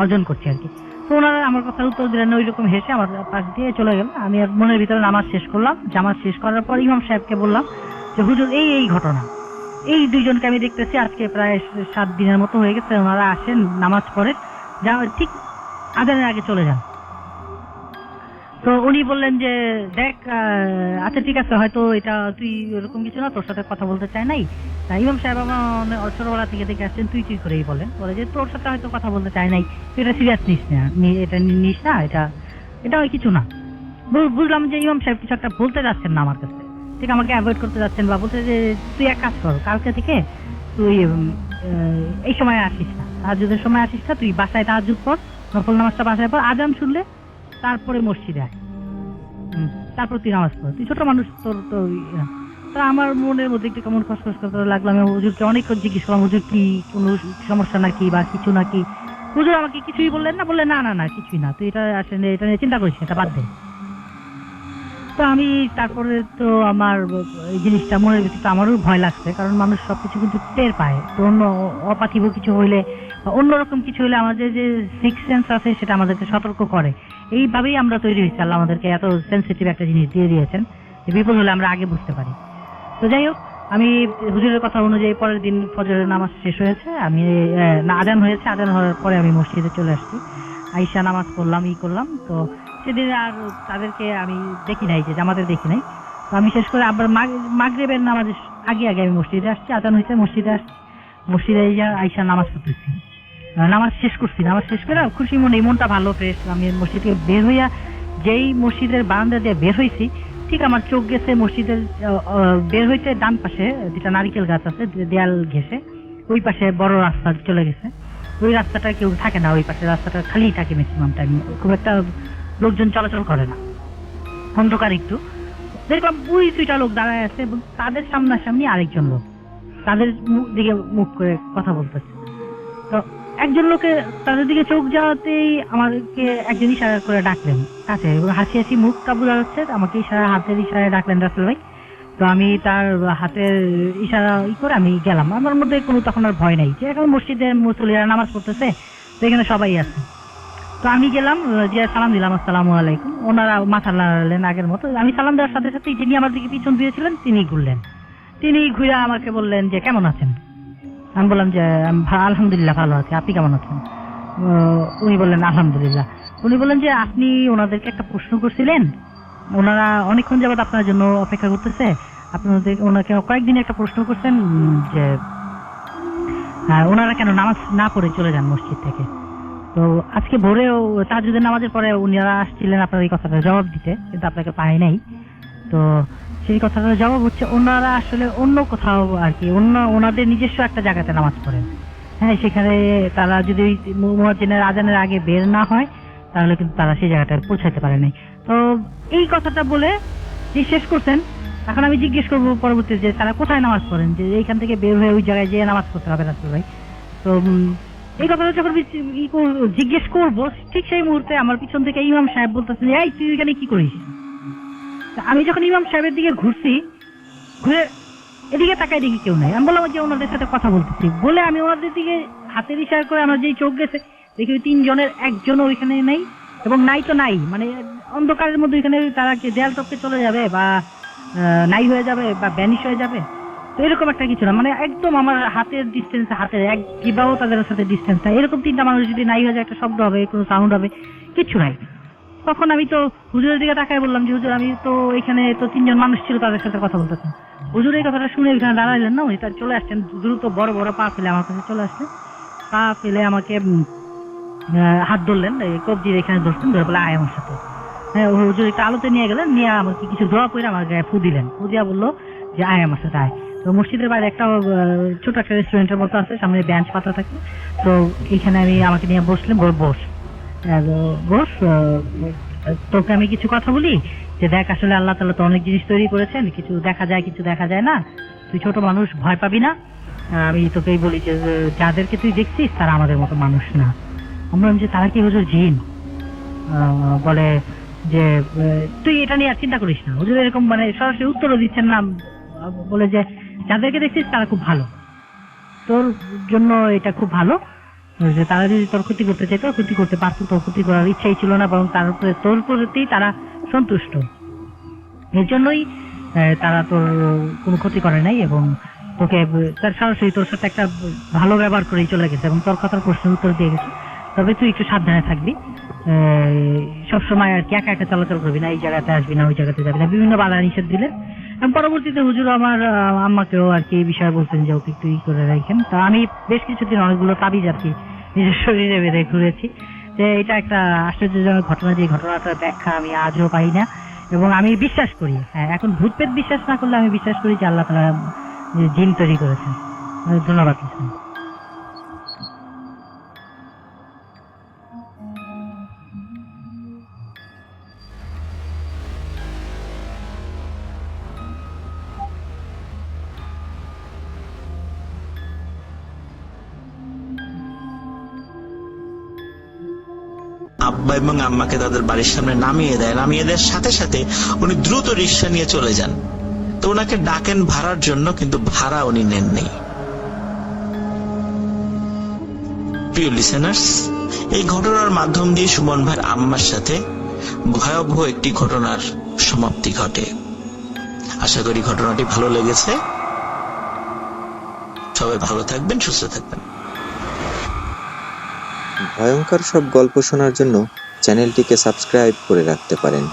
অর্জন করছি আর কি। তো ওনারা আমার কথার উত্তর দিলেন, ওই রকম হেসে আমার পাশ দিয়ে চলে গেল। আমি আর মনের ভিতরে নামাজ শেষ করলাম। জামাত শেষ করার পর ইমাম সাহেবকে বললাম যে হুজুর এই ঘটনা, এই 2 জনকে আমি দেখতেছি আজকে প্রায় 7 দিনের মতো হয়ে গেছে, ওনারা আসেন নামাজ পড়েন, ঠিক আজানের আগে চলে যান। তো উনি বললেন যে দেখ, আচ্ছা ঠিক আছে, হয়তো এটা তুই এরকম কিছু না, তোর সাথে কথা বলতে চাই নাই। ইমাম সাহেব আমার ছোটবেলা থেকে দেখে আসছেন, তুই করেই বলে যে তোর সাথে হয়তো কথা বলতে চাই নাই, তুই এটা সিরিয়াস নিস না, এটা কিছু না। বুঝলাম যে ইমাম সাহেব কিছু একটা বলতে যাচ্ছেন না আমার কাছে, ঠিক আমাকে অ্যাভয়েড করতে যাচ্ছেন, বা বলতে যে তুই এক কাজ কর, কালকে থেকে তুই এই সময় আসিস না, তাহাজ্জুদের সময় আসিস না, তুই বাসায় তাহাজ্জুদ পড়, নফল নামাজটা বাসায় পড়, আজান শুনলে তারপরে মসজিদে আয়, তারপর তুই নামাজ পড়, তুই ছোট মানুষ, তোর তো। তা আমার মনের মধ্যে একটু কেমন খসখস করতে লাগলাম। হুজুরকে অনেকক্ষণ জিজ্ঞেস করলাম, হুজুর কি কোনো সমস্যা নাকি বা কিছু নাকি? হুজুর আমাকে কিছুই বললেন না, বললেন না কিছুই না, তুই এটা আসলে এটা নিয়ে চিন্তা করিস না, এটা বাদ দে। তো আমি তারপরে তো আমার এই জিনিসটা মনের ভিতরে আমারও ভয় লাগছে, কারণ মানুষ সবকিছু কিন্তু টের পায়। তো অন্য অপার্থিব কিছু হইলে বা অন্যরকম কিছু হইলে আমাদের যে সিক্স সেন্স আছে সেটা আমাদেরকে সতর্ক করে। এইভাবেই আমরা তৈরি হয়েছি, আল্লাহ আমাদেরকে এত সেন্সিটিভ একটা জিনিস দিয়ে দিয়েছেন যে বিপদ হলে আমরা আগে বুঝতে পারি। তো যাই হোক, আমি হুজুরের কথা অনুযায়ী পরের দিন ফজরের নামাজ শেষ হয়েছে, আমি আজান হয়েছে, আজান হওয়ার পরে আমি মসজিদে চলে আসছি, আইসা নামাজ পড়লাম, করলাম। তো সেদিন আর তাদেরকে আমি দেখি নাই, যে জামাতে দেখি নাই। তো আমি শেষ করে আবার মাগরিবের নামাজের আগে আমি মসজিদে আসছি, আজান হয়েছে, মসজিদে আসছি, মসজিদে আইসা নামাজ পড়তেছি, নামাজ শেষ করছি। নামাজ শেষ করে খুশি মনে, মনটা ভালো, ফ্রেশ। আমি মসজিদ থেকে বের হইয়া যেই মসজিদের বারান্দা দিয়ে বের হয়েছি, ঠিক আমার চোখ গেছে মসজিদের বের হইতে ডান পাশে যেটা নারিকেল গাছ আছে দেয়াল ঘেসে, ওই পাশে বড় রাস্তা চলে গেছে। ওই রাস্তাটা কেউ থাকে না, ওই পাশে রাস্তাটা খালি থাকে ম্যাক্সিমাম টাইম, খুব একটা লোকজন চলাচল করে না, অন্ধকার একটু। দেখলাম 2-3টা লোক দাঁড়ায় আছে এবং তাদের সামনাসামনি আরেকজন লোক তাদের দিকে মুখ করে কথা বলতেছে। তো একজন লোকে তাদের দিকে চোখ যাওয়াতেই আমাকে একজন ইশারা করে ডাকলেন কাছে, হাসি হাসি মুখটা বোঝা যাচ্ছে, আমাকে হাতের ইশারায় ডাকলেন রাসেল ভাই। তো আমি তার হাতের ইশারা করে আমি গেলাম। আমার মধ্যে কোনো তখন আর ভয় নাই, যে এখন মসজিদে মুসল্লিরা নামাজ পড়তেছে, তো এখানে সবাই আছে। তো আমি গেলাম, যে সালাম দিলাম, আসসালামু আলাইকুম। ওনারা মাথা নাড়ালেন আগের মতো। আমি সালাম দেওয়ার সাথে সাথে যিনি আমার দিকে পিছন দিয়েছিলেন তিনি ঘুরলেন। তিনি ঘুরে আমাকে বললেন যে কেমন আছেন। আমি বললাম যে আলহামদুলিল্লাহ ভালো আছি, আপনি কেমন আছেন? উনি বললেন আলহামদুলিল্লাহ। উনি বললেন যে আপনি ওনাদেরকে একটা প্রশ্ন করছিলেন, ওনারা অনেকক্ষণ যাবত আপনার জন্য অপেক্ষা করতেছে, ওনাকে কয়েকদিন একটা প্রশ্ন করছেন যে ওনারা কেন নামাজ না পড়ে চলে যান মসজিদ থেকে। তো আজকে ভোরেও তাহাজ্জুদের নামাজের পরে উনারা আসছিলেন আপনার এই কথাটা জবাব দিতে, কিন্তু আপনাকে পাই নাই। তো সেই কথাটার জবাব হচ্ছে ওনারা আসলে অন্য কোথাও আর কি, ওনাদের নিজস্ব একটা জায়গাতে নামাজ পড়েন। হ্যাঁ, সেখানে তারা যদি মুয়াজ্জিনের আজানের আগে বের না হয় তাহলে কিন্তু তারা সেই জায়গাটায় পৌঁছাতে পারে নাই। তো এই কথাটা বলে যে শেষ করছেন, এখন আমি জিজ্ঞেস করবো পরবর্তীতে যে তারা কোথায় নামাজ পড়েন, যে এইখান থেকে বের হয়ে ওই জায়গায় যেয়ে নামাজ পড়তে হবে রাসূল ভাই। তো এই কথাটা যখন জিজ্ঞেস করবো, ঠিক সেই মুহূর্তে আমার পিছন থেকে ইমাম সাহেব বলতেছেন, এই তুই এখানে কি করিস? আমি যখন ইমাম সাহেবের দিকে ঘুরছি, ঘুরে এদিকে তাকাই দেখি কেউ নাই। আমি বললাম যে ওনাদের সাথে কথা বলতেছি বলে আমি ওনাদের দিকে হাতের ইশারা করে আমার যেই চোখ গেছে দেখি ওই 3 জনের একজনও ওইখানে নেই, এবং নাই তো নাই, মানে অন্ধকারের মধ্যে ওইখানে তারা কি দেয়াল টপকে চলে যাবে বা নাই হয়ে যাবে বা ব্যানিশ হয়ে যাবে, তো এরকম একটা কিছু না, মানে একদম আমার হাতের ডিস্টেন্স, হাতের এক কিবাও তাদের সাথে ডিস্টেন্স নাই। এরকম 3টা মানুষ যদি নাই হয়ে যায়, একটা শব্দ হবে, কোনো সাউন্ড হবে, কিচ্ছু নাই। তখন আমি তো হুজুরের দিকে তাকাই বললাম যে হুজুর, আমি তো এখানে তো 3 জন মানুষ ছিল, তাদের সাথে কথা বলতেছি। হুজুর এই কথাটা শুনে এখানে দাঁড়াইলেন না, উনি তার চলে আসছেন দ্রুত, বড় বড় পা ফেলে আমার কাছে চলে আসছেন। পা ফেলে আমাকে হাত ধরলেন, কবজির এখানে ধরছেন, ধরে বলে আয় আমার সাথে। হ্যাঁ, হুজুর একটা আলোতে নিয়ে গেলেন, নিয়ে আমাকে কিছু দোয়া করে আমার গায়ে ফু দিলেন। ফু দিয়া বললো যে আয় আমার সাথে আয়। তো মসজিদের বাইরে একটা ছোট একটা রেস্টুরেন্টের মতো আছে, সামনে বেঞ্চ পাতা থাকে। তো এইখানে আমাকে নিয়ে বসলেন, বস বস, তোকে আমি কিছু কথা বলি, যে দেখ আসলে আল্লাহ তাআলা তো অনেক জিনিস তৈরি করেছেন, কিছু দেখা যায় কিছু দেখা যায় না, তুই ছোট মানুষ, ভয় পাবি না। আমি তোকেই বলি যে যাদেরকে তুই দেখছিস তারা আমাদের মতো মানুষ না। আমরা যে তারা কি হুজুর জিন? বলে যে তুই এটা নিয়ে আর চিন্তা করিস না। হুজুর এরকম মানে সরাসরি উত্তরও দিচ্ছেন না, বলে যে যাদেরকে দেখছিস তারা খুব ভালো, তোর জন্য এটা খুব ভালো, যে তারা যদি তোর ক্ষতি করতে চাইতো ক্ষতি করতে পারতো, তোর ক্ষতি করার ইচ্ছাই ছিল না, বরং তার উপরে তোর প্রতি তারা সন্তুষ্ট, এর জন্যই তারা তোর কোনো ক্ষতি করে নাই, এবং তোকে তার সরাসরি তোর সাথে একটা ভালো ব্যবহার করেই চলে গেছে এবং তোর কথার প্রশ্নের উত্তর দিয়ে গেছে। তবে তুই একটু সাবধানে থাকবি, সবসময় আর কি একা একা চলাচল করবি না, এই জায়গাতে আসবি না, ওই জায়গাতে যাবি না, বিভিন্ন বাধা নিষেধ দিলেন। এবং পরবর্তীতে হুজুর আমার আম্মাকেও আর কি এই বিষয়ে বলতেন যে ওকে একটু করে রাখেন। তা আমি বেশ কিছুদিন অনেকগুলো তাবিজ আর কি নিজের শরীরে বেঁধে ঘুরেছি। যে এটা একটা আশ্চর্যজনক ঘটনা, যে ঘটনাটার ব্যাখ্যা আমি আজও পাই না, এবং আমি বিশ্বাস করি, হ্যাঁ এখন ভূত পেত বিশ্বাস না করলে আমি বিশ্বাস করি যে আল্লাহ তাআলা জিন তৈরি করেছেন। ধন্যবাদ।
আব্বা এবং আম্মাকে তাদের বাড়ির সামনে নামিয়ে দেওয়ার সাথে সাথে উনি দ্রুত রিক্সা নিয়ে চলে যান। তো ওনাকে ডাকেন ভাড়ার জন্য, কিন্তু ভাড়া উনি নেননি। প্রিয় লিসেনার্স, এই ঘটনার মাধ্যম দিয়ে সুমন ভাইয়ের আম্মার সাথে ভয়াবহ একটি ঘটনার সমাপ্তি ঘটে। আশা করি ঘটনাটি ভালো লেগেছে। সবাই ভালো থাকবেন, সুস্থ থাকবেন।
ভয়ঙ্কর সব গল্প শোনার জন্য চ্যানেলটিকে সাবস্ক্রাইব করে রাখতে পারেন।